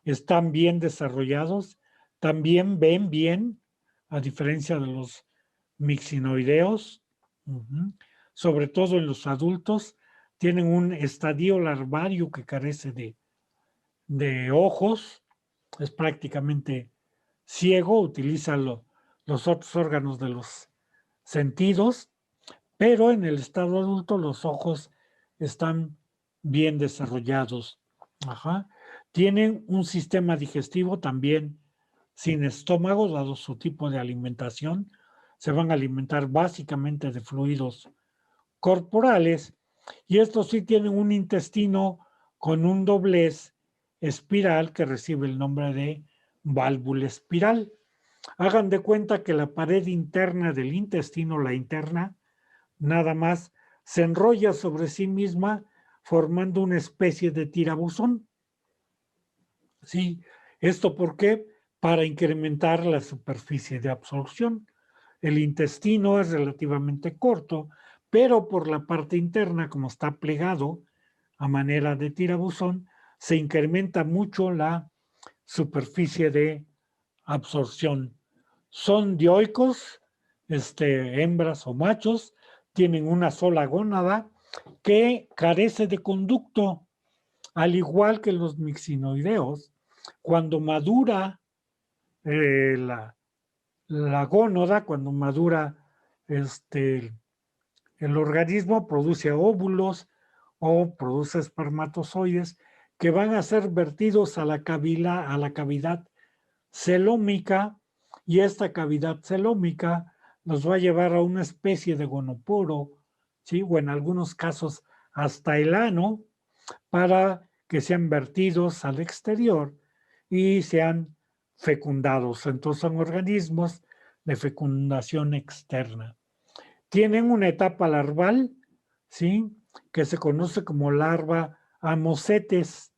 están bien desarrollados. También ven bien, a diferencia de los mixinoideos. Sobre todo en los adultos, tienen un estadio larvario que carece de ojos, es prácticamente ciego, utiliza los otros órganos de los sentidos, pero en el estado adulto los ojos están bien desarrollados. Tienen un sistema digestivo también sin estómago, dado su tipo de alimentación. Se van a alimentar básicamente de fluidos corporales, y estos sí tienen un intestino con un doblez espiral que recibe el nombre de válvula espiral. Hagan de cuenta que la pared interna del intestino, la interna, nada más se enrolla sobre sí misma formando una especie de tirabuzón. ¿Sí? ¿Esto por qué? Para incrementar la superficie de absorción. El intestino es relativamente corto, pero por la parte interna, como está plegado a manera de tirabuzón, se incrementa mucho la superficie de absorción. Son dioicos, hembras o machos, tienen una sola gónada que carece de conducto, al igual que los mixinoideos. Cuando madura la gónada, cuando madura el organismo, produce óvulos o produce espermatozoides que van a ser vertidos a la cavidad celómica, y esta cavidad celómica nos va a llevar a una especie de gonoporo, ¿sí? O en algunos casos hasta el ano, para que sean vertidos al exterior y sean fecundados. Entonces son organismos de fecundación externa. Tienen una etapa larval, ¿sí? Que se conoce como larva amocetes.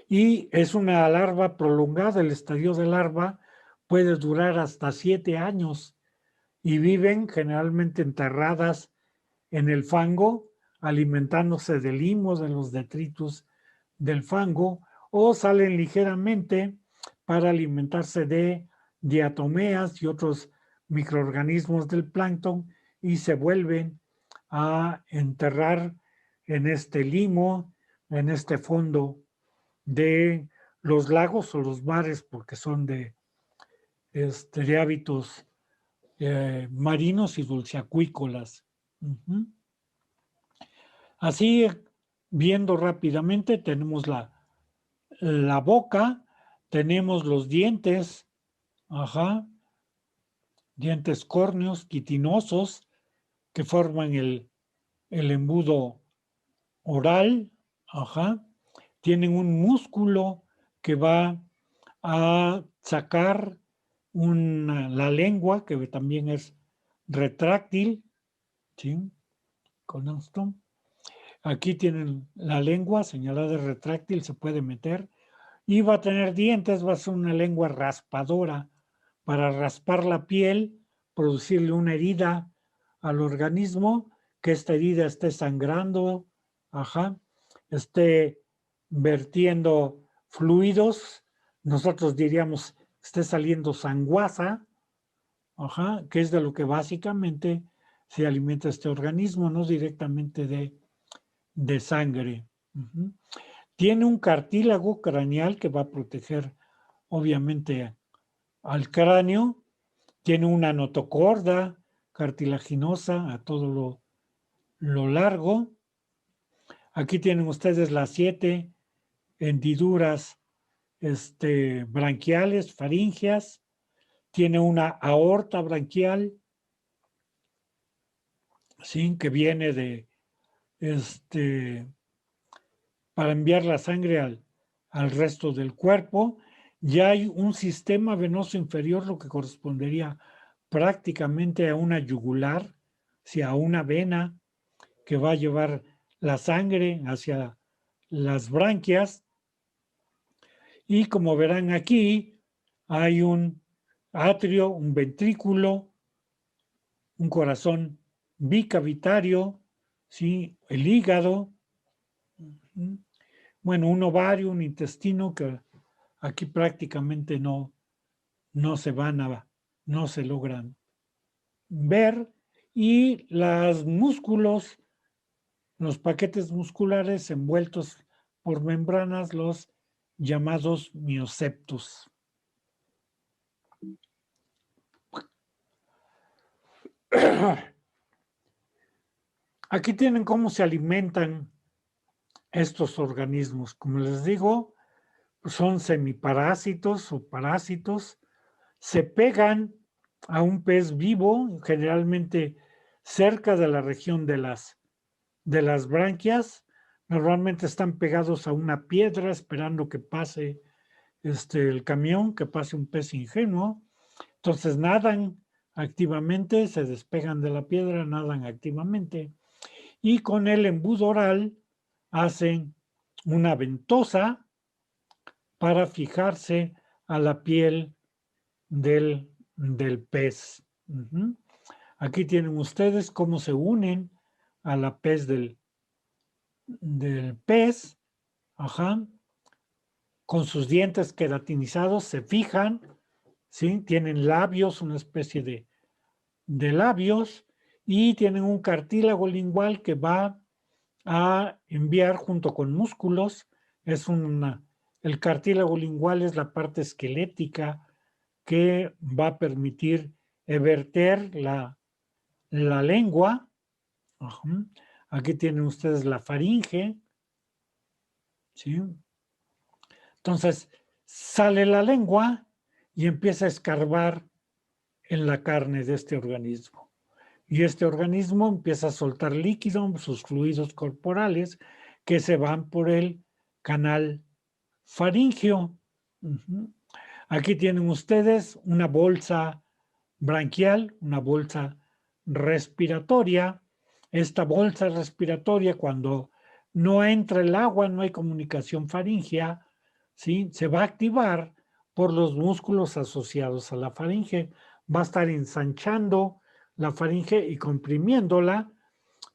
Y es una larva prolongada. El estadio de larva puede durar hasta 7 años y viven generalmente enterradas en el fango, alimentándose del limo, de los detritus del fango, o salen ligeramente para alimentarse de diatomeas y otros microorganismos del plancton y se vuelven a enterrar en este limo, en este fondo de los lagos o los mares, porque son de hábitos marinos y dulceacuícolas. Así, viendo rápidamente, tenemos la boca, tenemos los dientes, dientes córneos, quitinosos, que forman el embudo oral, tienen un músculo que va a sacar la lengua, que también es retráctil, ¿sí? Con esto. Aquí tienen la lengua señalada de retráctil, se puede meter, y va a tener dientes, va a ser una lengua raspadora para raspar la piel, producirle una herida al organismo, que esta herida esté sangrando, esté vertiendo fluidos, nosotros diríamos esté saliendo sanguaza, que es de lo que básicamente se alimenta este organismo, no directamente de sangre. Tiene un cartílago craneal que va a proteger obviamente al cráneo, tiene una notocorda cartilaginosa a todo lo largo. Aquí tienen ustedes las 7 hendiduras branquiales, faríngeas. Tiene una aorta branquial, ¿sí? Que viene de para enviar la sangre al resto del cuerpo. Ya hay un sistema venoso inferior, lo que correspondería prácticamente a una yugular, a una vena que va a llevar la sangre hacia las branquias. Y como verán aquí, hay un atrio, un ventrículo, un corazón bicavitario, ¿sí? El hígado, bueno, un ovario, un intestino que aquí prácticamente no se logran ver, y los músculos, los paquetes musculares envueltos por membranas, los llamados mioceptos. Aquí tienen cómo se alimentan estos organismos. Como les digo, son semiparásitos o parásitos, se pegan a un pez vivo, generalmente cerca de la región de las branquias. Normalmente están pegados a una piedra esperando que pase el camión, que pase un pez ingenuo. Entonces nadan activamente, se despegan de la piedra, nadan activamente, y con el embudo oral hacen una ventosa para fijarse a la piel del del pez. Aquí tienen ustedes cómo se unen a la pez del pez. Con sus dientes queratinizados se fijan, ¿sí? Tienen labios, una especie de labios, y tienen un cartílago lingual que va a enviar junto con músculos. El cartílago lingual es la parte esquelética que va a permitir verter la lengua. Aquí tienen ustedes la faringe, ¿sí? Entonces sale la lengua y empieza a escarbar en la carne de este organismo. Y este organismo empieza a soltar líquido, sus fluidos corporales, que se van por el canal faríngeo. Aquí tienen ustedes una bolsa branquial, una bolsa respiratoria. Esta bolsa respiratoria, cuando no entra el agua, no hay comunicación faríngea, ¿sí? Se va a activar por los músculos asociados a la faringe. Va a estar ensanchando la faringe y comprimiéndola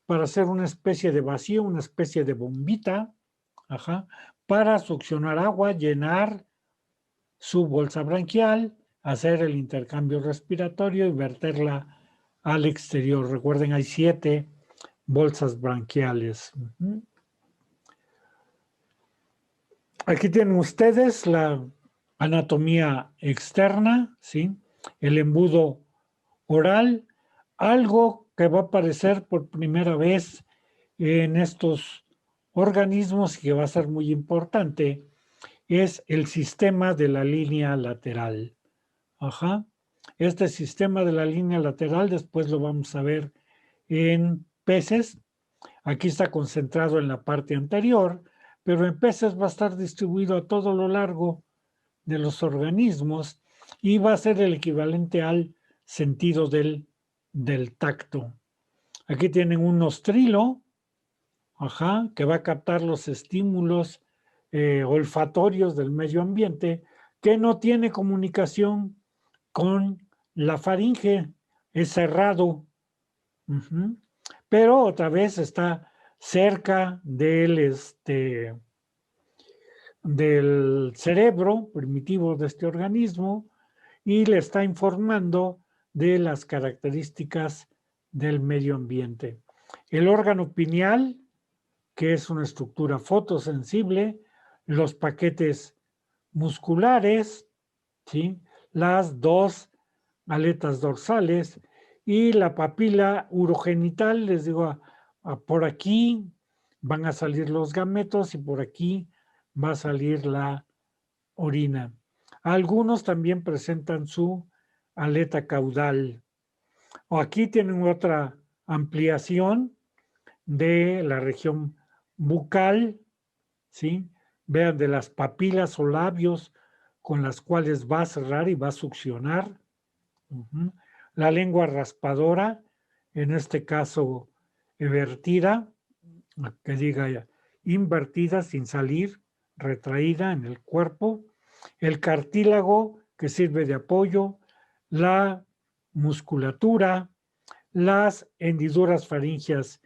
para hacer una especie de vacío, una especie de bombita, para succionar agua, llenar su bolsa branquial, hacer el intercambio respiratorio y verterla al exterior. Recuerden, hay 7 bolsas branquiales. Aquí tienen ustedes la anatomía externa, ¿sí? El embudo oral, algo que va a aparecer por primera vez en estos organismos y que va a ser muy importante, es el sistema de la línea lateral. Este sistema de la línea lateral después lo vamos a ver en peces. Aquí está concentrado en la parte anterior, pero en peces va a estar distribuido a todo lo largo de los organismos y va a ser el equivalente al sentido del tacto. Aquí tienen un nostrilo, que va a captar los estímulos olfatorios del medio ambiente, que no tiene comunicación con la faringe, es cerrado. Pero otra vez está cerca del cerebro primitivo de este organismo y le está informando de las características del medio ambiente. El órgano pineal, que es una estructura fotosensible, los paquetes musculares, ¿sí? Las 2 aletas dorsales y la papila urogenital. Les digo, por aquí van a salir los gametos y por aquí va a salir la orina. Algunos también presentan su aleta caudal. Aquí tienen otra ampliación de la región bucal, ¿sí? Vean, de las papilas o labios con las cuales va a cerrar y va a succionar. La lengua raspadora, en este caso invertida, que diga invertida sin salir, retraída en el cuerpo. El cartílago, que sirve de apoyo, la musculatura, las hendiduras faringeas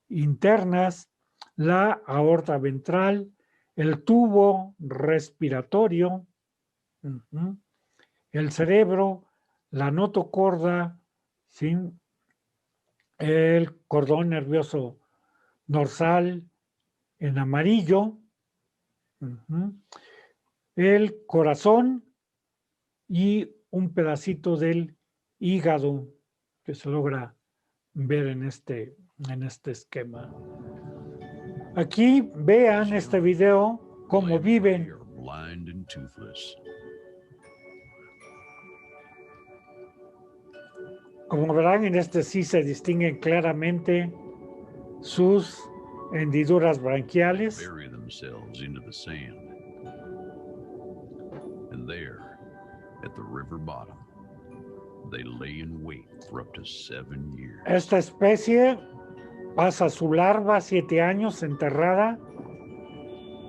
internas, la aorta ventral, el tubo respiratorio, el cerebro, la notocorda, ¿sí? El cordón nervioso dorsal en amarillo, el corazón y un pedacito del hígado que se logra ver en este esquema. Aquí vean este video, cómo viven. Como verán, en este sí se distinguen claramente sus hendiduras branquiales. Esta especie pasa su larva 7 años enterrada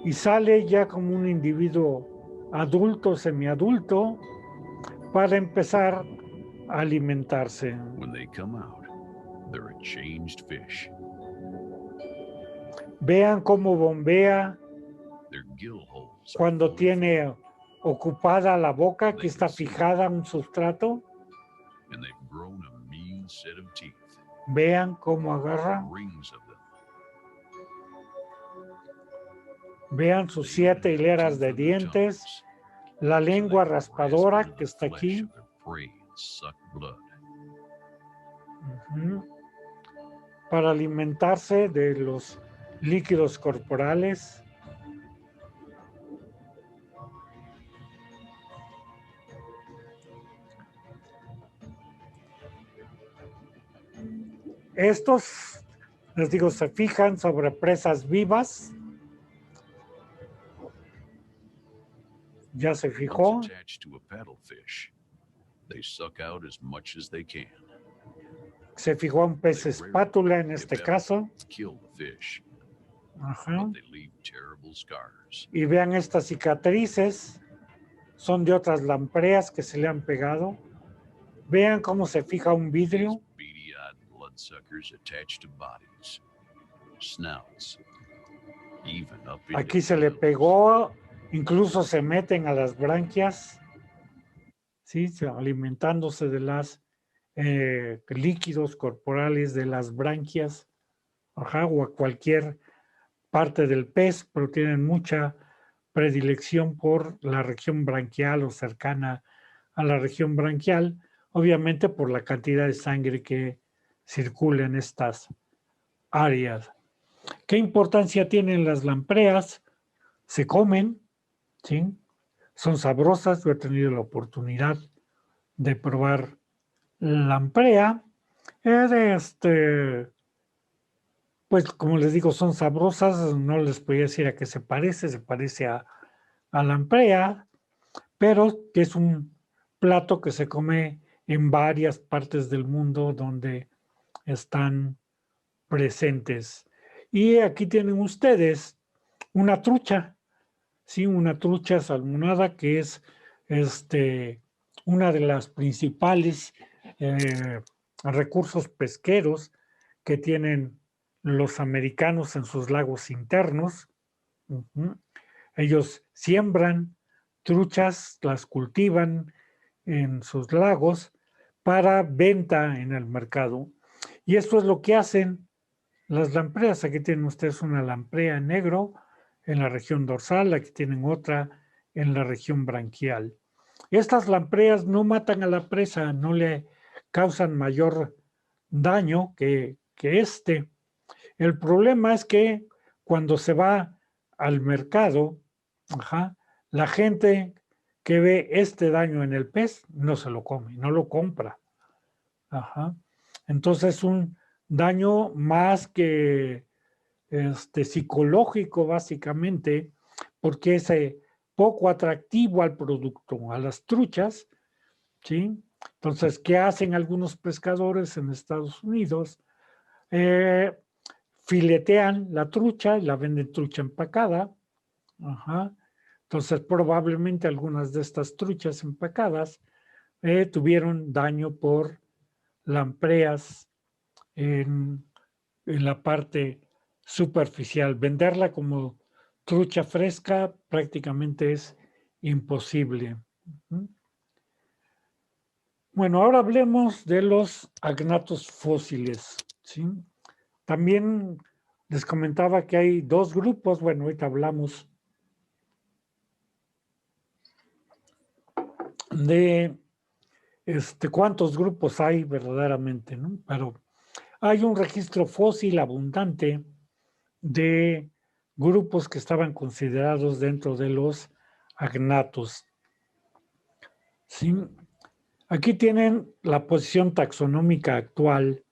y sale ya como un individuo adulto, semiadulto, para empezar alimentarse. When they come out, they're a changed fish. Vean cómo bombea Their gill holes are cuando fully tiene ocupada la boca, que está fijada a un sustrato. formed, and they've grown a mean set of teeth, Vean cómo agarra. rings of them. Vean sus 7 hileras de dientes, la lengua raspadora que está aquí. Ujú. Para alimentarse de los líquidos corporales. Estos, les digo, se fijan sobre presas vivas. Ya se fijó. Once attached to a paddlefish, they suck out as much as they can, Se fijó a un pez espátula en este caso. kill the fish, Ajá. but they leave terrible scars. Y vean estas cicatrices. Son de otras lampreas que se le han pegado. Vean cómo se fija un vidrio. These beady-eyed bloodsuckers attached to bodies, snouts, even up into Aquí se le gills. pegó. Incluso se meten a las branquias. ¿Sí? Alimentándose de las líquidos corporales de las branquias. Ajá, o a cualquier parte del pez, pero tienen mucha predilección por la región branquial o cercana a la región branquial, obviamente por la cantidad de sangre que circula en estas áreas. ¿Qué importancia tienen las lampreas? Se comen, ¿sí? Son sabrosas. Yo he tenido la oportunidad de probar lamprea. Pues como les digo, son sabrosas. No les podía decir a qué se parece a lamprea, pero que es un plato que se come en varias partes del mundo donde están presentes. Y aquí tienen ustedes una trucha, ¿sí? Una trucha salmonada que es una de las principales recursos pesqueros que tienen los americanos en sus lagos internos. Uh-huh. Ellos siembran truchas, las cultivan en sus lagos para venta en el mercado. Y esto es lo que hacen las lampreas. Aquí tienen ustedes una lamprea en negro en la región dorsal, aquí tienen otra en la región branquial. Estas lampreas no matan a la presa, no le causan mayor daño que este. El problema es que cuando se va al mercado, la gente que ve este daño en el pez no se lo come, no lo compra. Entonces un daño más que psicológico básicamente, porque es poco atractivo al producto, a las truchas, ¿sí? Entonces, ¿qué hacen algunos pescadores en Estados Unidos? Filetean la trucha y la venden trucha empacada. Entonces, probablemente algunas de estas truchas empacadas tuvieron daño por lampreas en la parte superficial. Venderla como trucha fresca prácticamente es imposible. Bueno, ahora hablemos de los agnatos fósiles, ¿sí? También les comentaba que hay dos grupos. Bueno, ahorita hablamos de cuántos grupos hay verdaderamente, ¿no? Pero hay un registro fósil abundante de grupos que estaban considerados dentro de los agnatos. ¿Sí? Aquí tienen la posición taxonómica actual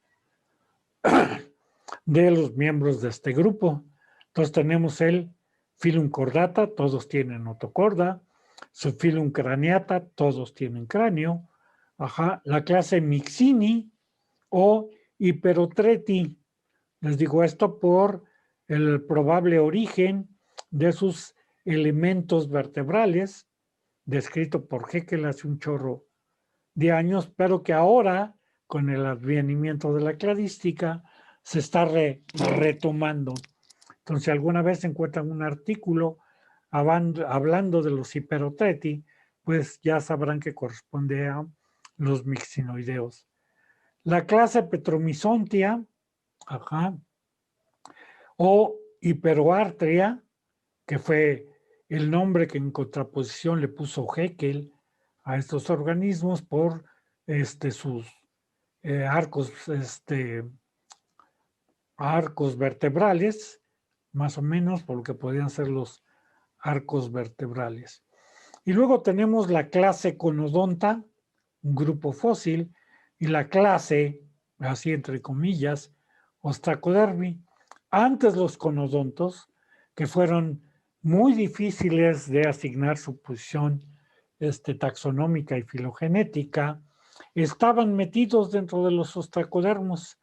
de los miembros de este grupo. Entonces tenemos el Phylum Chordata, todos tienen otocorda, Subphylum Craneata, todos tienen cráneo, la clase Mixini o Hyperotreti. Les digo esto por el probable origen de sus elementos vertebrales, descrito por Haeckel hace un chorro de años, pero que ahora, con el advenimiento de la cladística, se está retomando. Entonces, si alguna vez encuentran un artículo hablando de los hiperotreti, pues ya sabrán que corresponde a los mixinoideos. La clase Petromyzontia, o Hiperoartria, que fue el nombre que en contraposición le puso Haeckel a estos organismos por sus arcos, arcos vertebrales, más o menos por lo que podían ser los arcos vertebrales. Y luego tenemos la clase Conodonta, un grupo fósil, y la clase, así entre comillas, Ostracodermi. Antes los conodontos, que fueron muy difíciles de asignar su posición taxonómica y filogenética, estaban metidos dentro de los ostracodermos.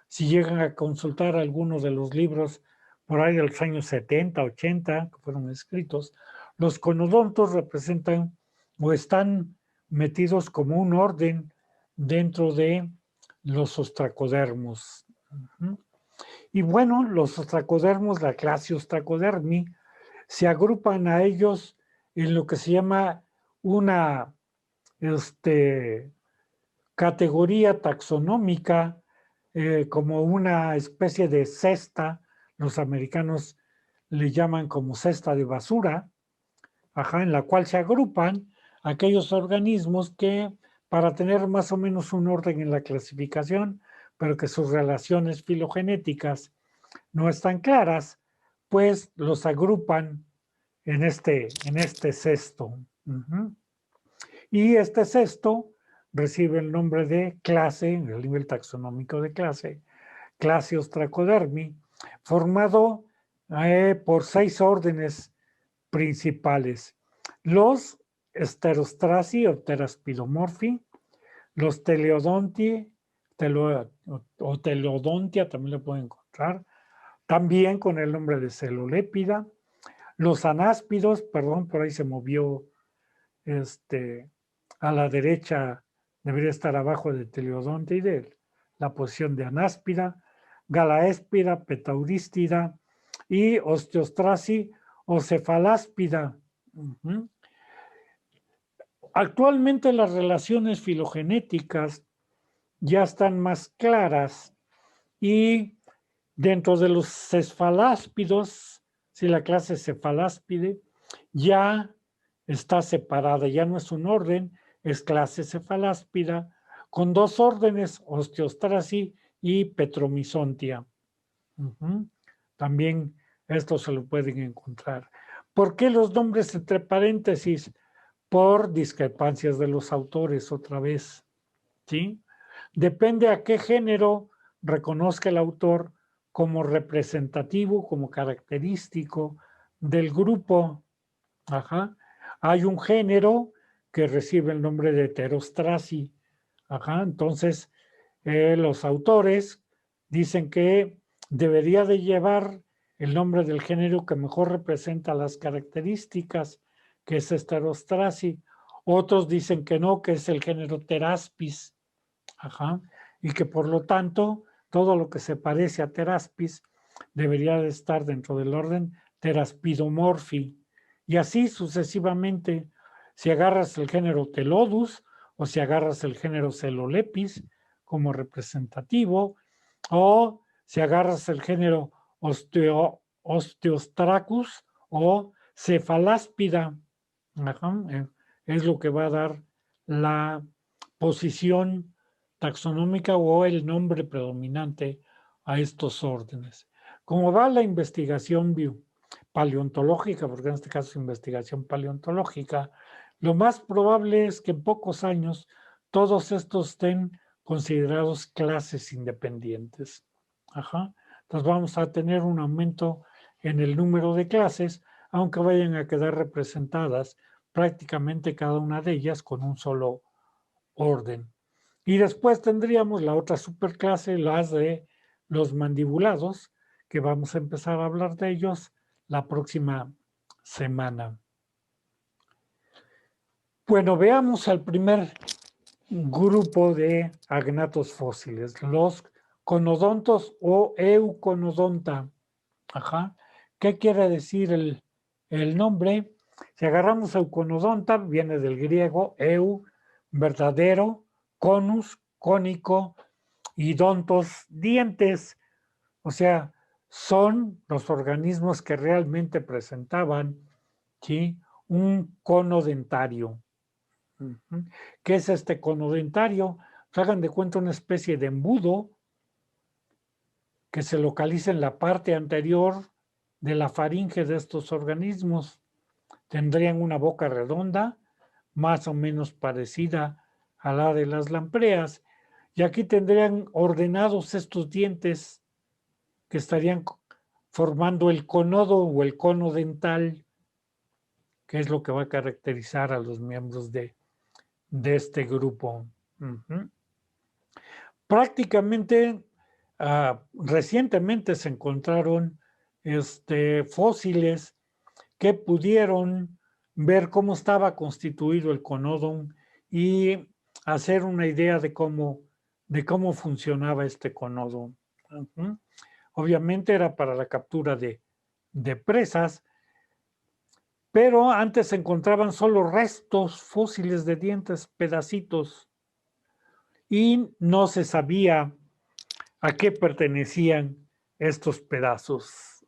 Si llegan a consultar algunos de los libros por ahí de los años 70, 80, que fueron escritos, los conodontos representan o están metidos como un orden dentro de los ostracodermos. Y bueno, los ostracodermos, la clase Ostracodermi, se agrupan a ellos en lo que se llama una categoría taxonómica, como una especie de cesta. Los americanos le llaman como cesta de basura, en la cual se agrupan aquellos organismos que, para tener más o menos un orden en la clasificación, pero que sus relaciones filogenéticas no están claras, pues los agrupan en este cesto. Y este cesto recibe el nombre de clase, en el nivel taxonómico de clase Ostracodermi, formado por 6 órdenes principales: los Sterostraci o Pteraspidomorphi, los Teleodonti o Teleodontia, también lo pueden encontrar, también con el nombre de Celolépida, los anáspidos, perdón, por ahí se movió a la derecha, debería estar abajo de Teleodontia y de la posición de anáspida, Galaéspida, Petaurístida y Osteostraci o Cefaláspida. Actualmente las relaciones filogenéticas ya están más claras y dentro de los cefaláspidos, si la clase Cefaláspide ya está separada, ya no es un orden, es clase Cefaláspida, con 2 órdenes, Osteostraci y Petromyzontia. También esto se lo pueden encontrar. ¿Por qué los nombres entre paréntesis? Por discrepancias de los autores, otra vez, ¿sí? Depende a qué género reconozca el autor como representativo, como característico del grupo. Hay un género que recibe el nombre de Pterostraci. Entonces, los autores dicen que debería de llevar el nombre del género que mejor representa las características, que es Pterostraci. Otros dicen que no, que es el género Pteraspis. Y que por lo tanto, todo lo que se parece a Pteraspis debería de estar dentro del orden Pteraspidomorphi. Y así sucesivamente, si agarras el género Telodus o si agarras el género Celolepis como representativo, o si agarras el género Osteostracus o Cefaláspida, es lo que va a dar la posición taxonómica o el nombre predominante a estos órdenes. Como va la investigación paleontológica, porque en este caso es investigación paleontológica, lo más probable es que en pocos años todos estos estén considerados clases independientes. Entonces vamos a tener un aumento en el número de clases, aunque vayan a quedar representadas prácticamente cada una de ellas con un solo orden. Y después tendríamos la otra superclase, las de los mandibulados, que vamos a empezar a hablar de ellos la próxima semana. Bueno, veamos al primer grupo de agnatos fósiles, los conodontos o euconodonta. Ajá. ¿Qué quiere decir el nombre? Si agarramos euconodonta, viene del griego eu, verdadero, conus, cónico, y dontos, dientes. O sea, son los organismos que realmente presentaban, ¿sí?, un cono dentario. ¿Qué es este cono dentario? Hagan de cuenta una especie de embudo que se localiza en la parte anterior de la faringe de estos organismos. Tendrían una boca redonda, más o menos parecida a la de las lampreas, y aquí tendrían ordenados estos dientes que estarían formando el conodo o el cono dental, que es lo que va a caracterizar a los miembros de este grupo. Prácticamente recientemente se encontraron fósiles que pudieron ver cómo estaba constituido el conodon y hacer una idea de cómo funcionaba este conodon. Obviamente era para la captura de presas, pero antes se encontraban solo restos fósiles de dientes, pedacitos, y no se sabía a qué pertenecían estos pedazos.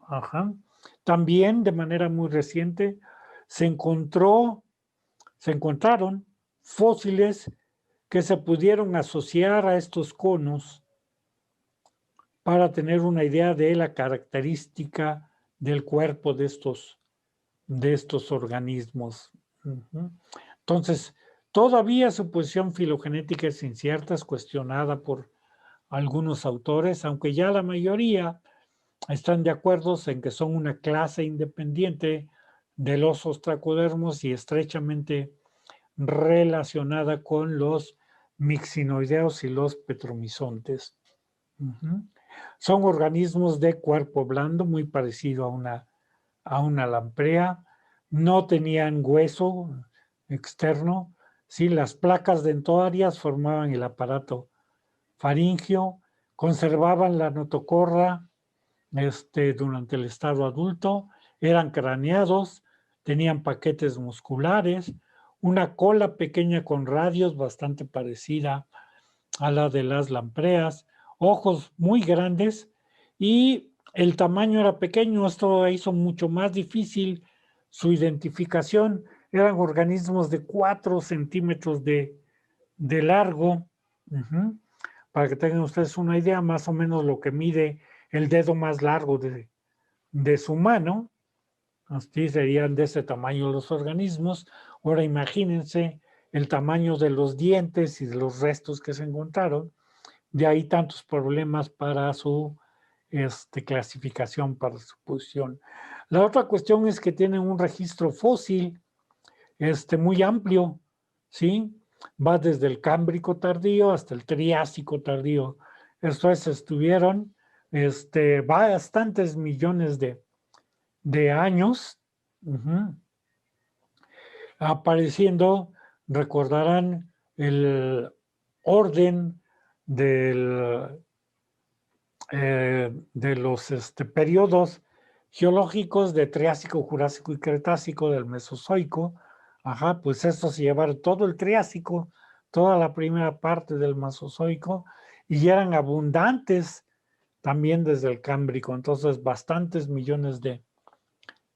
También de manera muy reciente se encontraron fósiles que se pudieron asociar a estos conos para tener una idea de la característica del cuerpo de estos organismos. Entonces, todavía su posición filogenética es incierta, es cuestionada por algunos autores, aunque ya la mayoría están de acuerdo en que son una clase independiente de los ostracodermos y estrechamente relacionada con los mixinoideos y los petromizontes. Son organismos de cuerpo blando, muy parecido a una lamprea. No tenían hueso externo, ¿sí? Las placas dentarias formaban el aparato faringio, conservaban la notocorda durante el estado adulto, eran craneados, tenían paquetes musculares, una cola pequeña con radios bastante parecida a la de las lampreas, ojos muy grandes y el tamaño era pequeño. Esto hizo mucho más difícil su identificación. Eran organismos de 4 centímetros de largo. Para que tengan ustedes una idea, más o menos lo que mide el dedo más largo de su mano. Así serían de ese tamaño los organismos. Ahora imagínense el tamaño de los dientes y de los restos que se encontraron. De ahí tantos problemas para su clasificación, para su posición. La otra cuestión es que tienen un registro fósil muy amplio, ¿sí? Va desde el Cámbrico tardío hasta el Triásico tardío. Esto es, estuvieron bastantes millones de años apareciendo. Recordarán el orden de los periodos geológicos de Triásico, Jurásico y Cretácico del Mesozoico. Pues esto se llevaron todo el Triásico, toda la primera parte del Mesozoico, y eran abundantes también desde el Cámbrico, entonces bastantes millones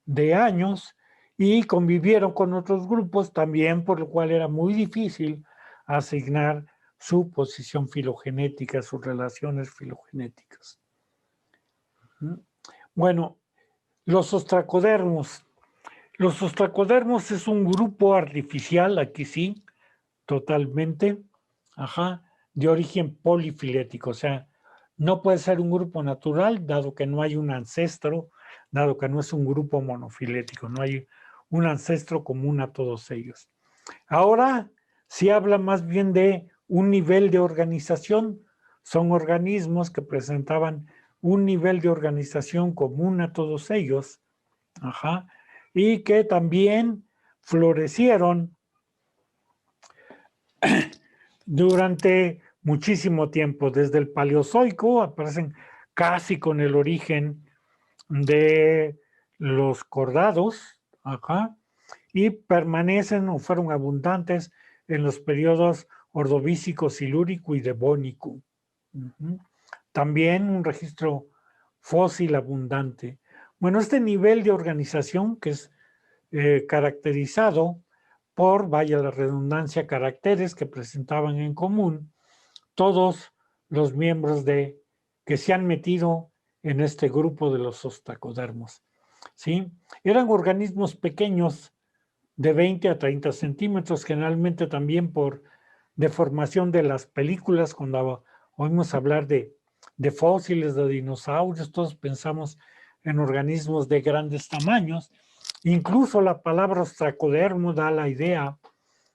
de años, y convivieron con otros grupos también, por lo cual era muy difícil asignar su posición filogenética, sus relaciones filogenéticas. Bueno, los ostracodermos. Los ostracodermos es un grupo artificial, aquí sí, totalmente, de origen polifilético, o sea, no puede ser un grupo natural, dado que no hay un ancestro, dado que no es un grupo monofilético, no hay un ancestro común a todos ellos. Ahora se habla más bien de un nivel de organización. Son organismos que presentaban un nivel de organización común a todos ellos, y que también florecieron durante muchísimo tiempo, desde el Paleozoico, aparecen casi con el origen de los cordados, ajá, y permanecen o fueron abundantes en los periodos Ordovícico, Silúrico y Devónico. También un registro fósil abundante. Bueno, este nivel de organización que es caracterizado por, vaya la redundancia, caracteres que presentaban en común todos los miembros que se han metido en este grupo de los ostracodermos. ¿Sí? Eran organismos pequeños de 20 a 30 centímetros, generalmente también por deformación de las películas. Cuando oímos hablar de fósiles, de dinosaurios, todos pensamos en organismos de grandes tamaños. Incluso la palabra ostracodermo da la idea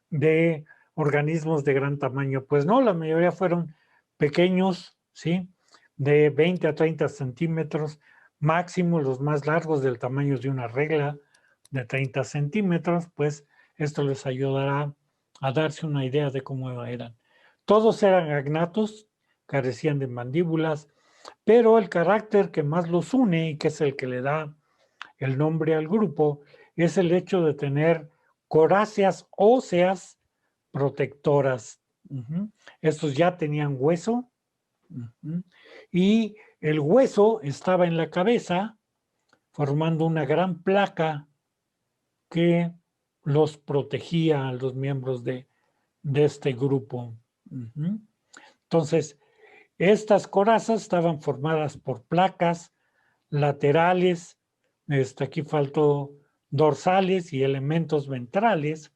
de organismos de gran tamaño. Pues no, la mayoría fueron pequeños, ¿sí? De 20 a 30 centímetros, máximo los más largos del tamaño de una regla de 30 centímetros, pues esto les ayudará a darse una idea de cómo eran. Todos eran agnatos, carecían de mandíbulas, pero el carácter que más los une y que es el que le da el nombre al grupo es el hecho de tener coráceas óseas protectoras. Estos ya tenían hueso y el hueso estaba en la cabeza formando una gran placa que los protegía a los miembros de este grupo. Entonces, estas corazas estaban formadas por placas laterales, aquí faltó dorsales y elementos ventrales.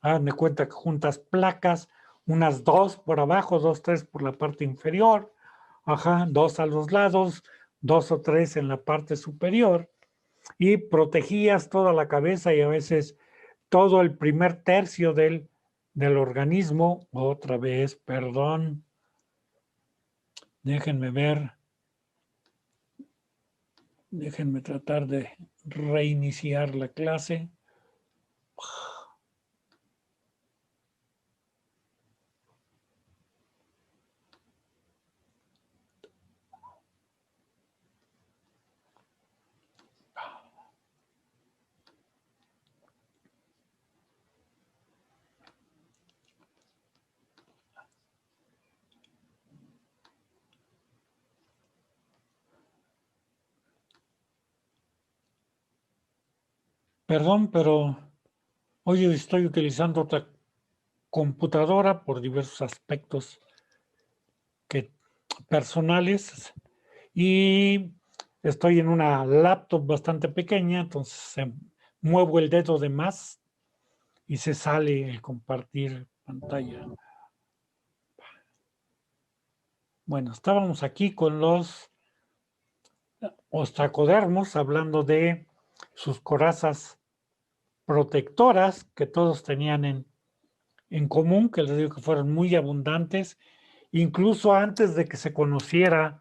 Hagan de cuenta que juntas placas, unas 2 por abajo, 2, 3 por la parte inferior, 2 a los lados, 2 o 3 en la parte superior, y protegías toda la cabeza y a veces todo el primer tercio del organismo. Otra vez, perdón, déjenme ver, déjenme tratar de reiniciar la clase. Perdón, pero hoy estoy utilizando otra computadora por diversos aspectos personales y estoy en una laptop bastante pequeña, entonces muevo el dedo de más y se sale el compartir pantalla. Bueno, estábamos aquí con los ostracodermos hablando de sus corazas protectoras que todos tenían en común, que les digo que fueron muy abundantes, incluso antes de que se conociera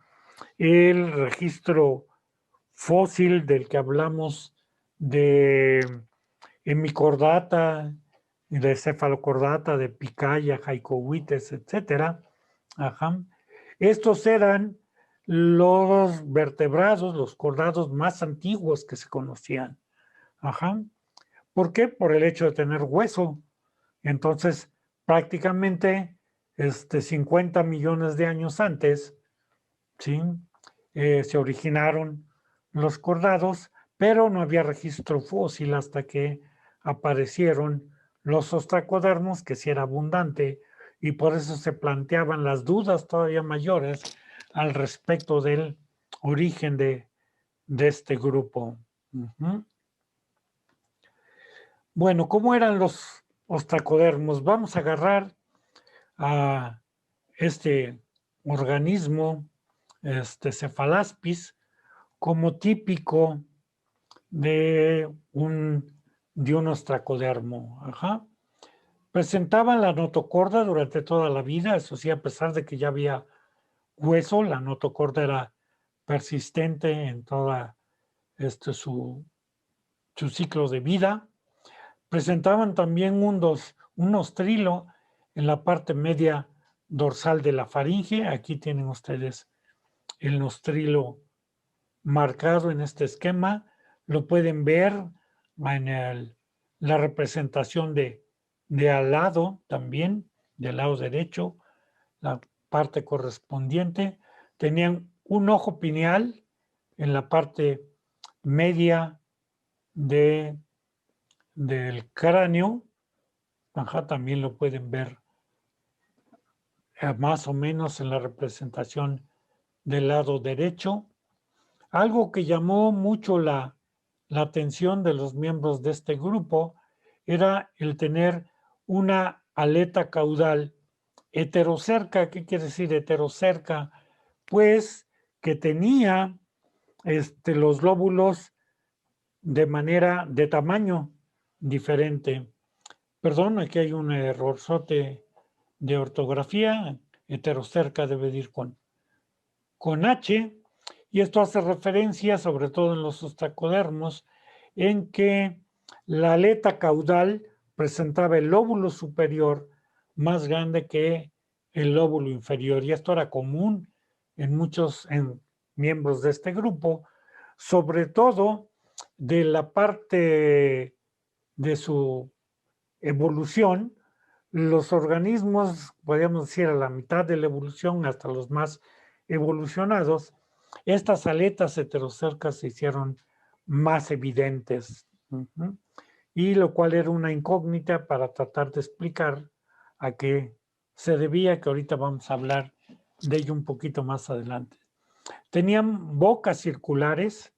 el registro fósil del que hablamos de hemicordata, de cefalocordata, de picaya, jaicohuites, etcétera. Estos eran los vertebrados, los cordados más antiguos que se conocían. ¿Por qué? Por el hecho de tener hueso. Entonces, prácticamente 50 millones de años antes, ¿sí? Se originaron los cordados, pero no había registro fósil hasta que aparecieron los ostracodermos, que sí era abundante, y por eso se planteaban las dudas todavía mayores al respecto del origen de este grupo. Bueno, ¿cómo eran los ostracodermos? Vamos a agarrar a este organismo, Cephalaspis, como típico de un ostracodermo. Presentaban la notocorda durante toda la vida, eso sí, a pesar de que ya había hueso, la notocorda era persistente en toda su ciclo de vida. Presentaban también un ostrilo en la parte media dorsal de la faringe. Aquí tienen ustedes el nostrilo marcado en este esquema. Lo pueden ver en la representación de al lado también, del lado derecho, la parte correspondiente. Tenían un ojo pineal en la parte media del cráneo. Ajá, también lo pueden ver más o menos en la representación del lado derecho. Algo que llamó mucho la atención de los miembros de este grupo era el tener una aleta caudal heterocerca. ¿Qué quiere decir heterocerca? Pues que tenía los lóbulos de tamaño diferente. Perdón, aquí hay un errorzote de ortografía. Heterocerca debe ir con H, y esto hace referencia, sobre todo en los ostracodermos, en que la aleta caudal presentaba el lóbulo superior más grande que el lóbulo inferior, y esto era común en muchos miembros de este grupo, sobre todo de la parte de su evolución. Los organismos, podríamos decir a la mitad de la evolución, hasta los más evolucionados, estas aletas heterocercas se hicieron más evidentes. Y lo cual era una incógnita para tratar de explicar a qué se debía, que ahorita vamos a hablar de ello un poquito más adelante. Tenían bocas circulares,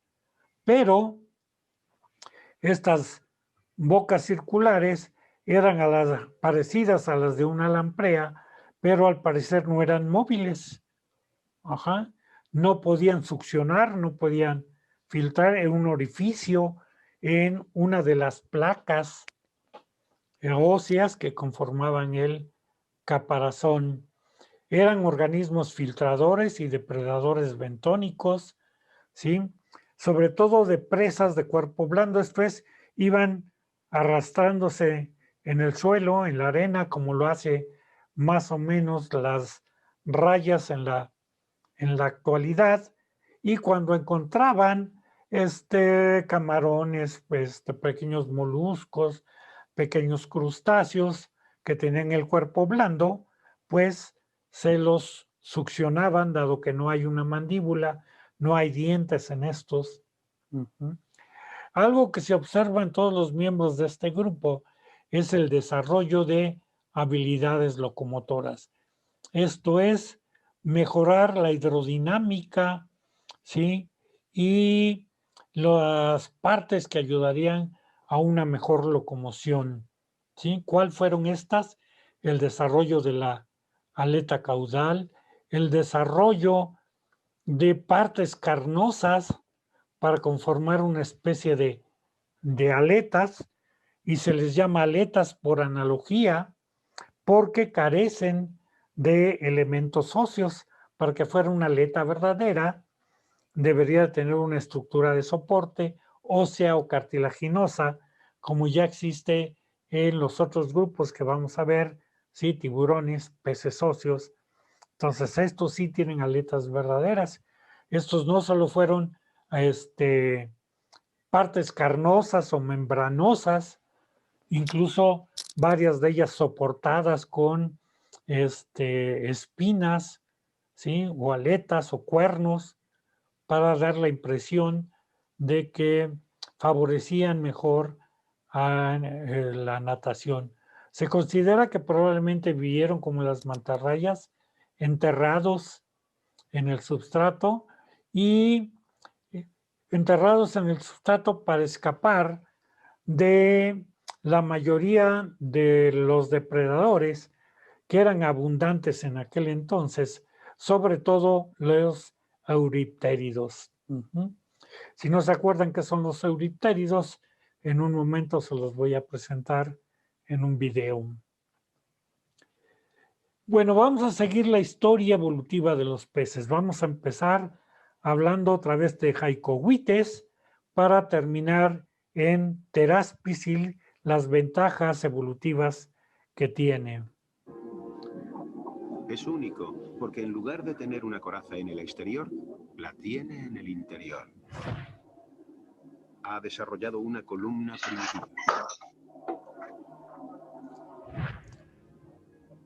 pero estas bocas circulares eran parecidas a las de una lamprea, pero al parecer no eran móviles. Ajá. No podían succionar, no podían filtrar en un orificio en una de las placas óseas que conformaban el caparazón. Eran organismos filtradores y depredadores bentónicos, ¿sí? Sobre todo de presas de cuerpo blando. Esto es, iban arrastrándose en el suelo, en la arena, como lo hace más o menos las rayas en la actualidad, y cuando encontraban camarones, pequeños moluscos, pequeños crustáceos que tenían el cuerpo blando, pues se los succionaban, dado que no hay una mandíbula, no hay dientes en estos. Algo que se observa en todos los miembros de este grupo es el desarrollo de habilidades locomotoras. Esto es, mejorar la hidrodinámica, ¿sí? Y las partes que ayudarían a una mejor locomoción, ¿sí? ¿Cuáles fueron estas? El desarrollo de la aleta caudal, el desarrollo de partes carnosas para conformar una especie de aletas, y se les llama aletas por analogía, porque carecen de elementos óseos. Para que fuera una aleta verdadera, debería tener una estructura de soporte ósea o cartilaginosa, como ya existe en los otros grupos que vamos a ver, ¿sí? Tiburones, peces óseos. Entonces, estos sí tienen aletas verdaderas. Estos no solo fueron partes carnosas o membranosas, incluso varias de ellas soportadas con espinas, ¿sí? O aletas o cuernos, para dar la impresión de que favorecían mejor a la natación. Se considera que probablemente vivieron como las mantarrayas, enterrados en el substrato para escapar de la mayoría de los depredadores que eran abundantes en aquel entonces, sobre todo los euriptéridos. Si no se acuerdan qué son los euriptéridos, en un momento se los voy a presentar en un video. Bueno, vamos a seguir la historia evolutiva de los peces. Vamos a empezar hablando otra vez de Jaicohuites para terminar en Teraspicil, las ventajas evolutivas que tiene. Es único, porque en lugar de tener una coraza en el exterior, la tiene en el interior. Ha desarrollado una columna primitiva.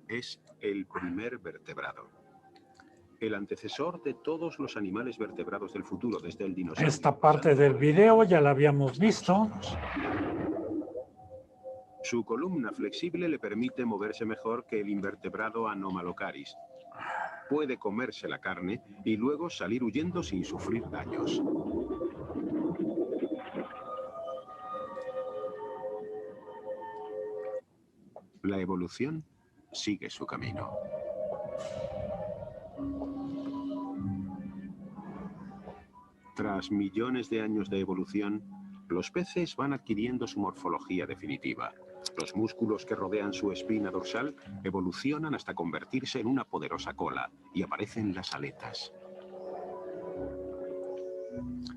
Es el primer vertebrado. El antecesor de todos los animales vertebrados del futuro, desde el dinosaurio. Esta parte del video ya la habíamos visto. Su columna flexible le permite moverse mejor que el invertebrado Anomalocaris. Puede comerse la carne y luego salir huyendo sin sufrir daños. La evolución sigue su camino. Tras millones de años de evolución, los peces van adquiriendo su morfología definitiva. Los músculos que rodean su espina dorsal evolucionan hasta convertirse en una poderosa cola y aparecen las aletas.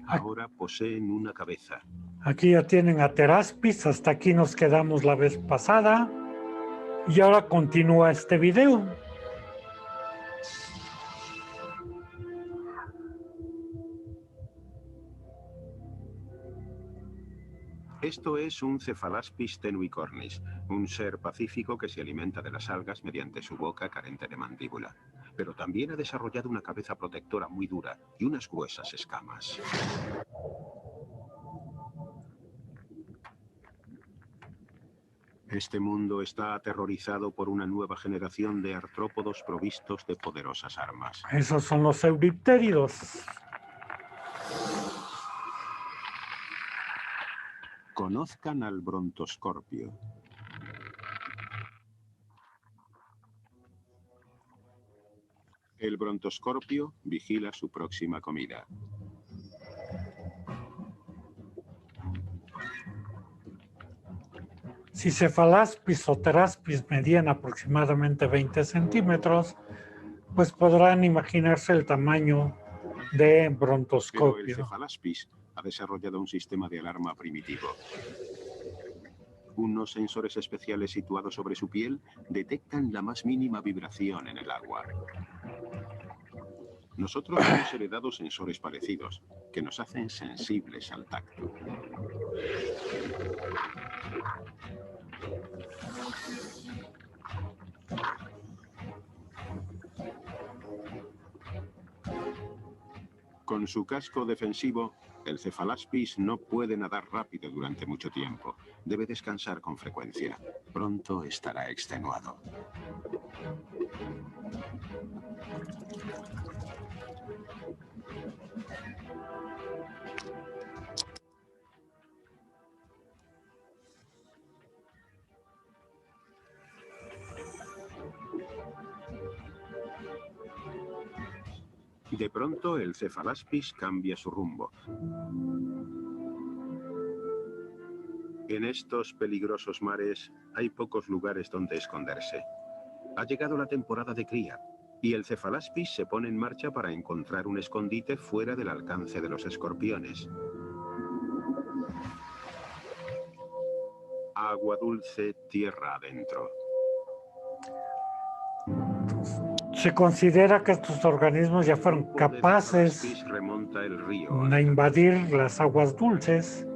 Ahora poseen una cabeza. Aquí ya tienen a Theraspis, hasta aquí nos quedamos la vez pasada. Y ahora continúa este video. Esto es un Cephalaspis tenuicornis, un ser pacífico que se alimenta de las algas mediante su boca carente de mandíbula. Pero también ha desarrollado una cabeza protectora muy dura y unas gruesas escamas. Este mundo está aterrorizado por una nueva generación de artrópodos provistos de poderosas armas. Esos son los euripteridos. Conozcan al brontoscorpio. El brontoscorpio vigila su próxima comida. Si Cephalaspis o Theraspis medían aproximadamente 20 centímetros, pues podrán imaginarse el tamaño de Pero el brontoscopio. Cephalaspis ha desarrollado un sistema de alarma primitivo. Unos sensores especiales situados sobre su piel detectan la más mínima vibración en el agua. Nosotros hemos heredado sensores parecidos, que nos hacen sensibles al tacto. Con su casco defensivo, el Cephalaspis no puede nadar rápido durante mucho tiempo. Debe descansar con frecuencia. Pronto estará extenuado. De pronto, el Cephalaspis cambia su rumbo. En estos peligrosos mares hay pocos lugares donde esconderse. Ha llegado la temporada de cría y el Cephalaspis se pone en marcha para encontrar un escondite fuera del alcance de los escorpiones. Agua dulce, tierra adentro. Se considera que estos organismos ya fueron capaces Cephalaspis remonta el río. de invadir las aguas dulces,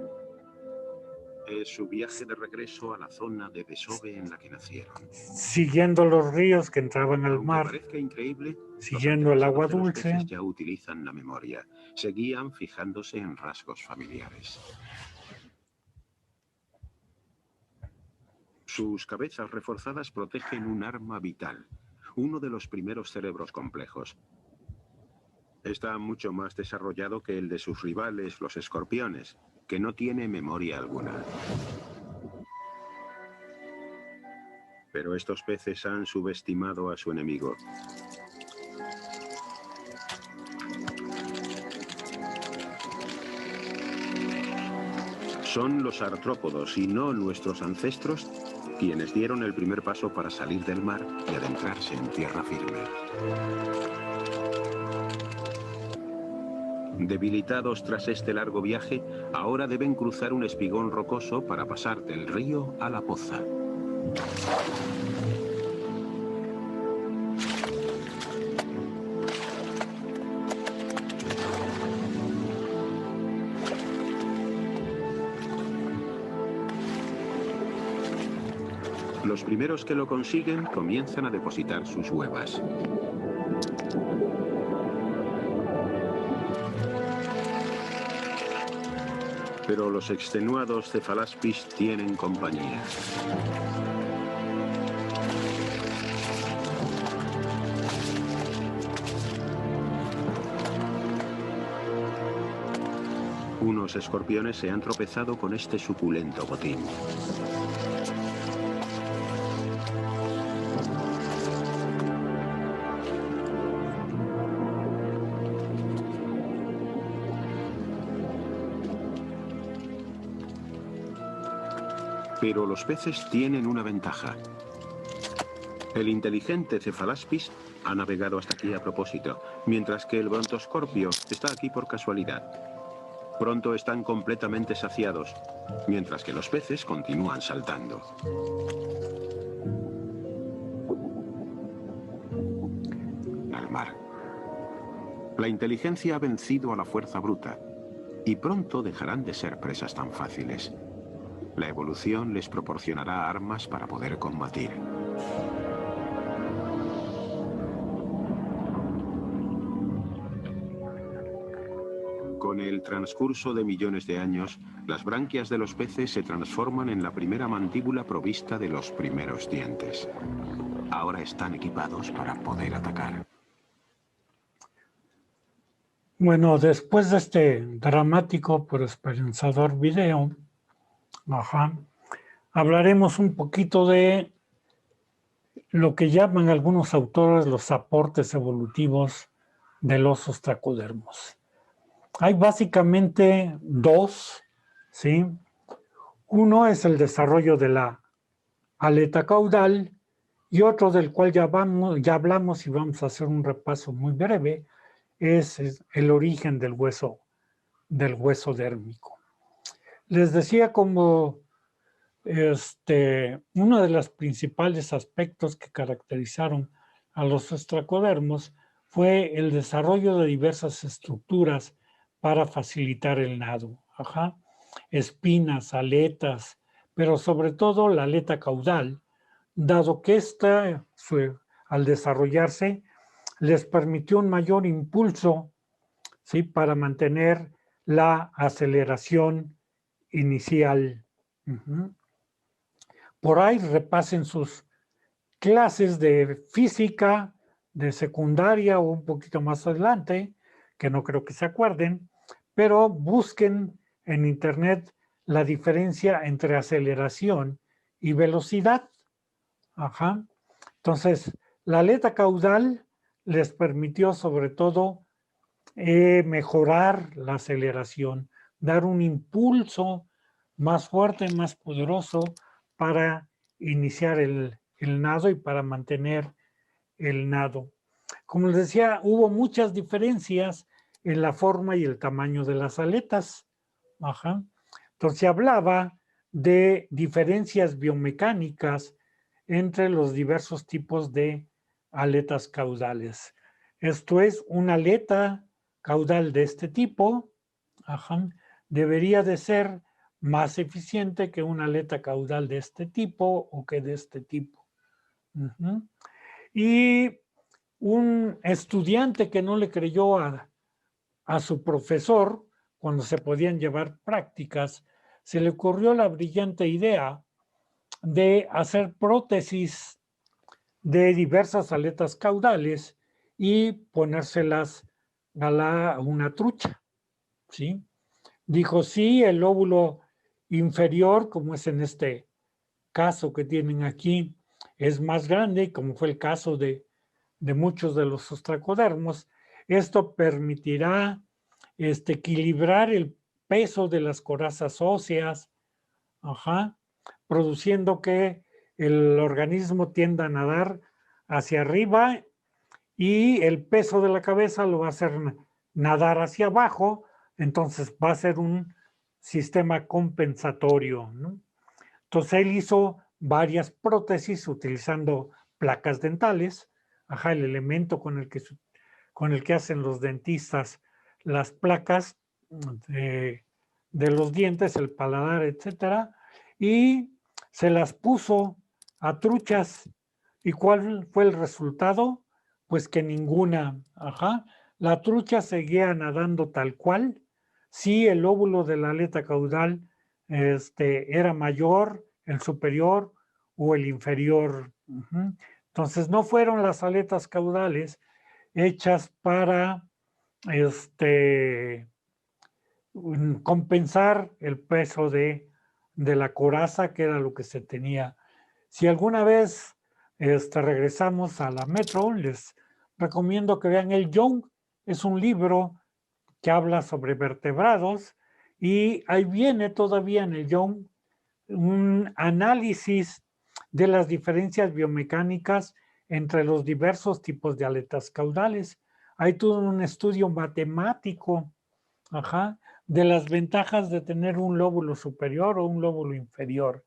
Es su viaje de regreso a la zona de desove en la que nacieron. siguiendo los ríos que entraban al Aunque mar, parezca increíble, siguiendo el agua los antepasados de los dulce. peces ya utilizan la memoria. Se guían fijándose en rasgos familiares. Sus cabezas reforzadas protegen un arma vital, uno de los primeros cerebros complejos. Está mucho más desarrollado que el de sus rivales, los escorpiones, que no tiene memoria alguna. Pero estos peces han subestimado a su enemigo. Son los artrópodos y no nuestros ancestros quienes dieron el primer paso para salir del mar y adentrarse en tierra firme. Debilitados tras este largo viaje, ahora deben cruzar un espigón rocoso para pasar del río a la poza. Los primeros que lo consiguen comienzan a depositar sus huevas. Pero los extenuados cefalaspis tienen compañía. Unos escorpiones se han tropezado con este suculento botín. Pero los peces tienen una ventaja. El inteligente cefalaspis ha navegado hasta aquí a propósito, mientras que el brontoscorpio está aquí por casualidad. Pronto están completamente saciados, mientras que los peces continúan saltando. Al mar. La inteligencia ha vencido a la fuerza bruta, y pronto dejarán de ser presas tan fáciles. La evolución les proporcionará armas para poder combatir. Con el transcurso de millones de años, las branquias de los peces se transforman en la primera mandíbula provista de los primeros dientes. Ahora están equipados para poder atacar. Bueno, después de este dramático pero esperanzador video, hablaremos un poquito de lo que llaman algunos autores los aportes evolutivos de los ostracodermos. Hay básicamente dos, ¿sí? Uno es el desarrollo de la aleta caudal y otro del cual ya hablamos y vamos a hacer un repaso muy breve, es el origen del hueso dérmico. Les decía como uno de los principales aspectos que caracterizaron a los ostracodermos fue el desarrollo de diversas estructuras para facilitar el nado. Espinas, aletas, pero sobre todo la aleta caudal, dado que esta, al desarrollarse, les permitió un mayor impulso, ¿sí?, para mantener la aceleración inicial. Por ahí repasen sus clases de física, de secundaria o un poquito más adelante, que no creo que se acuerden, pero busquen en internet la diferencia entre aceleración y velocidad. Entonces, la aleta caudal les permitió sobre todo mejorar la aceleración, dar un impulso más fuerte, más poderoso para iniciar el nado y para mantener el nado. Como les decía, hubo muchas diferencias en la forma y el tamaño de las aletas. Entonces se hablaba de diferencias biomecánicas entre los diversos tipos de aletas caudales. Esto es, una aleta caudal de este tipo debería de ser más eficiente que una aleta caudal de este tipo o que de este tipo. Y un estudiante que no le creyó a su profesor cuando se podían llevar prácticas, se le ocurrió la brillante idea de hacer prótesis de diversas aletas caudales y ponérselas a una trucha, ¿sí? Dijo, sí, el lóbulo inferior, como es en este caso que tienen aquí, es más grande, como fue el caso de muchos de los ostracodermos. Esto permitirá equilibrar el peso de las corazas óseas, produciendo que el organismo tienda a nadar hacia arriba y el peso de la cabeza lo va a hacer nadar hacia abajo, entonces va a ser un sistema compensatorio, ¿no? Entonces él hizo varias prótesis utilizando placas dentales, el elemento con el que hacen los dentistas las placas de los dientes, el paladar, etcétera, y se las puso a truchas. ¿Y cuál fue el resultado? Pues que ninguna. Ajá. La trucha seguía nadando tal cual. Sí, el lóbulo de la aleta caudal era mayor, el superior o el inferior. Ujú. Entonces no fueron las aletas caudales hechas para compensar el peso de la coraza, que era lo que se tenía. Si alguna vez regresamos a la Metro, les recomiendo que vean el Young. Es un libro que habla sobre vertebrados y ahí viene todavía en el Young un análisis de las diferencias biomecánicas entre los diversos tipos de aletas caudales. Hay todo un estudio matemático, ajá, de las ventajas de tener un lóbulo superior o un lóbulo inferior.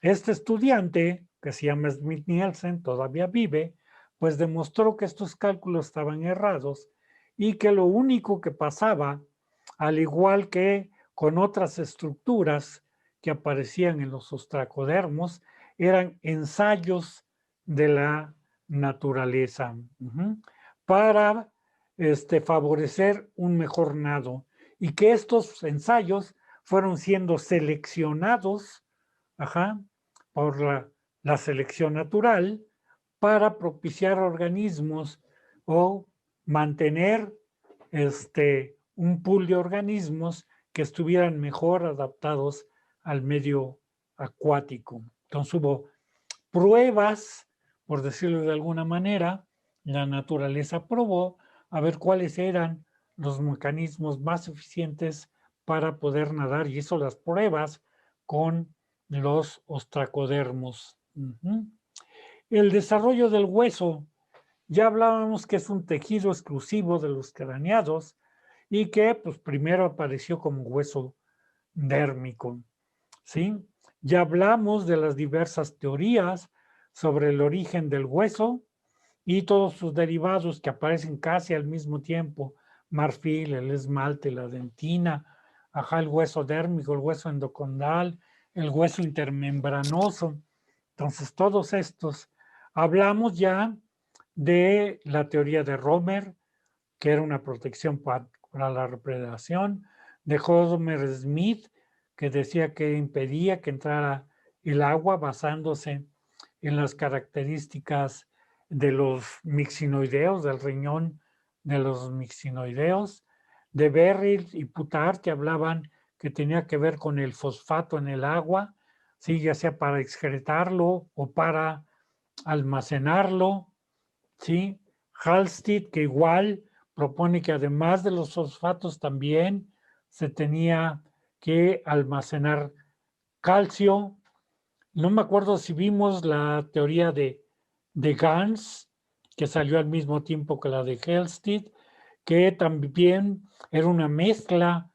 Este estudiante, que se llama Smith Nielsen, todavía vive, pues demostró que estos cálculos estaban errados y que lo único que pasaba, al igual que con otras estructuras que aparecían en los ostracodermos, eran ensayos de la naturaleza para favorecer un mejor nado, y que estos ensayos fueron siendo seleccionados por la selección natural para propiciar organismos o mantener un pool de organismos que estuvieran mejor adaptados al medio acuático. Entonces hubo pruebas, por decirlo de alguna manera, la naturaleza probó a ver cuáles eran los mecanismos más eficientes para poder nadar, y hizo las pruebas con los ostracodermos. El desarrollo del hueso. Ya hablábamos que es un tejido exclusivo de los craneados y que pues, primero apareció como hueso dérmico. ¿Sí? Ya hablamos de las diversas teorías sobre el origen del hueso y todos sus derivados que aparecen casi al mismo tiempo: marfil, el esmalte, la dentina, el hueso dérmico, el hueso endocondral, el hueso intermembranoso. Entonces, todos estos. Hablamos ya de la teoría de Romer, que era una protección para la repredación, de Homer Smith, que decía que impedía que entrara el agua basándose en las características de los mixinoideos, del riñón de los mixinoideos, de Berry y Putard, que hablaban que tenía que ver con el fosfato en el agua, ¿sí? Ya sea para excretarlo o para almacenarlo, ¿sí? Halstead, que igual propone que además de los fosfatos también se tenía que almacenar calcio. No me acuerdo si vimos la teoría de Gans, que salió al mismo tiempo que la de Halstead, que también era una mezcla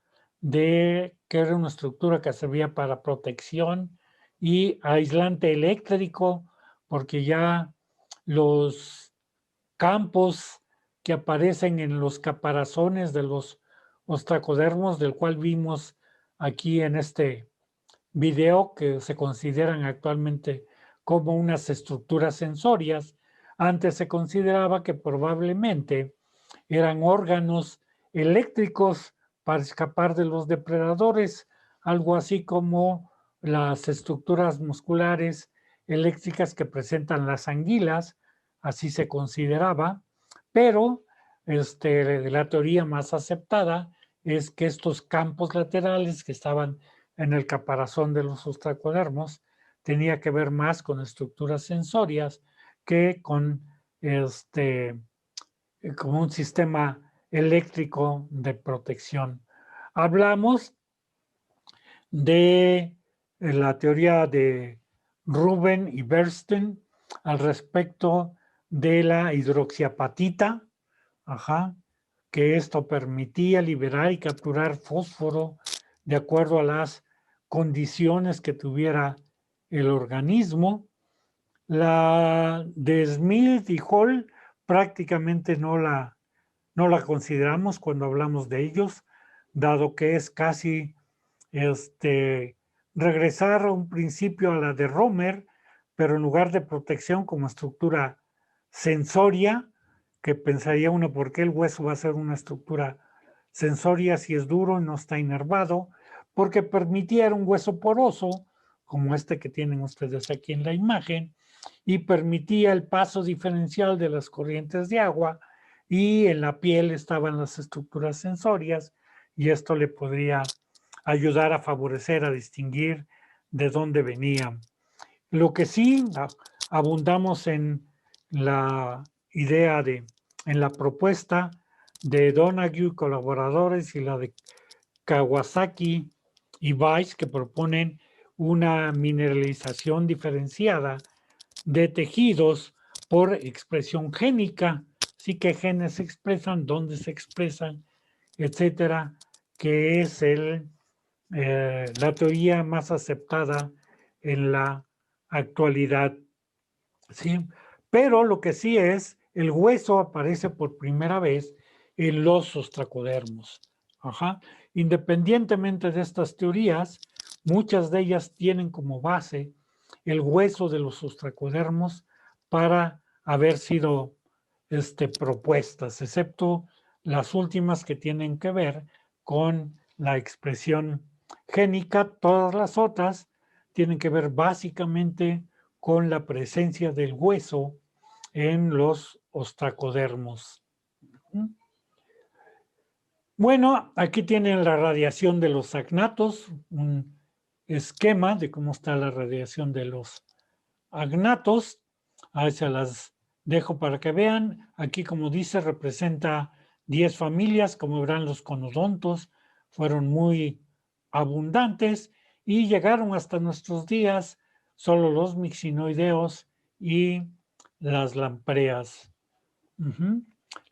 que era una estructura que servía para protección y aislante eléctrico, porque ya los campos que aparecen en los caparazones de los ostracodermos, del cual vimos aquí en este video, que se consideran actualmente como unas estructuras sensorias, antes se consideraba que probablemente eran órganos eléctricos para escapar de los depredadores, algo así como las estructuras musculares eléctricas que presentan las anguilas, así se consideraba, pero la teoría más aceptada es que estos campos laterales que estaban en el caparazón de los ostracodermos tenía que ver más con estructuras sensorias que con como un sistema eléctrico de protección. Hablamos de la teoría de Ruben y Bernstein al respecto de la hidroxiapatita, que esto permitía liberar y capturar fósforo de acuerdo a las condiciones que tuviera el organismo. La de Smith y Hall prácticamente no la consideramos cuando hablamos de ellos, dado que es casi regresar a un principio a la de Romer, pero en lugar de protección como estructura sensoria, que pensaría uno, ¿por qué el hueso va a ser una estructura sensoria si es duro y no está inervado? Porque permitía un hueso poroso, como este que tienen ustedes aquí en la imagen, y permitía el paso diferencial de las corrientes de agua, y en la piel estaban las estructuras sensorias, y esto le podría ayudar a favorecer, a distinguir de dónde venían. Lo que sí abundamos en la idea en la propuesta de Donoghue y colaboradores y la de Kawasaki y Weiss, que proponen una mineralización diferenciada de tejidos por expresión génica, sí que genes se expresan, dónde se expresan, etcétera, que es la teoría más aceptada en la actualidad, ¿sí? Pero lo que sí es, el hueso aparece por primera vez en los ostracodermos. Ajá. Independientemente de estas teorías, muchas de ellas tienen como base el hueso de los ostracodermos para haber sido propuestas, excepto las últimas que tienen que ver con la expresión génica. Todas las otras tienen que ver básicamente con la presencia del hueso en los ostracodermos. Bueno, aquí tienen la radiación de los agnatos, un esquema de cómo está la radiación de los agnatos. Ahí se las dejo para que vean. Aquí, como dice, representa 10 familias. Como verán, los conodontos fueron muy abundantes y llegaron hasta nuestros días solo los mixinoideos y las lampreas.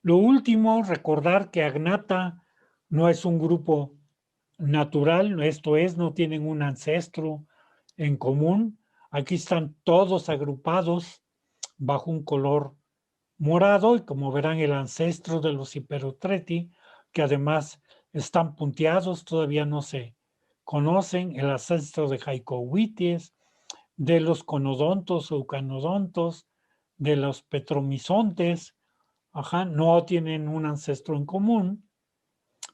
Lo último, recordar que Agnata no es un grupo natural, esto es, no tienen un ancestro en común. Aquí están todos agrupados bajo un color morado y como verán el ancestro de los Hiperotreti, que además están punteados, todavía no se conocen, el ancestro de Jaicohuites, de los conodontos o eucanodontos, de los petromizontes, no tienen un ancestro en común,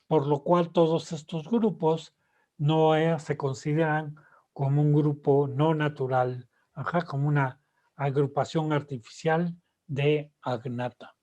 por lo cual todos estos grupos no se consideran como un grupo no natural, como una agrupación artificial de Agnata.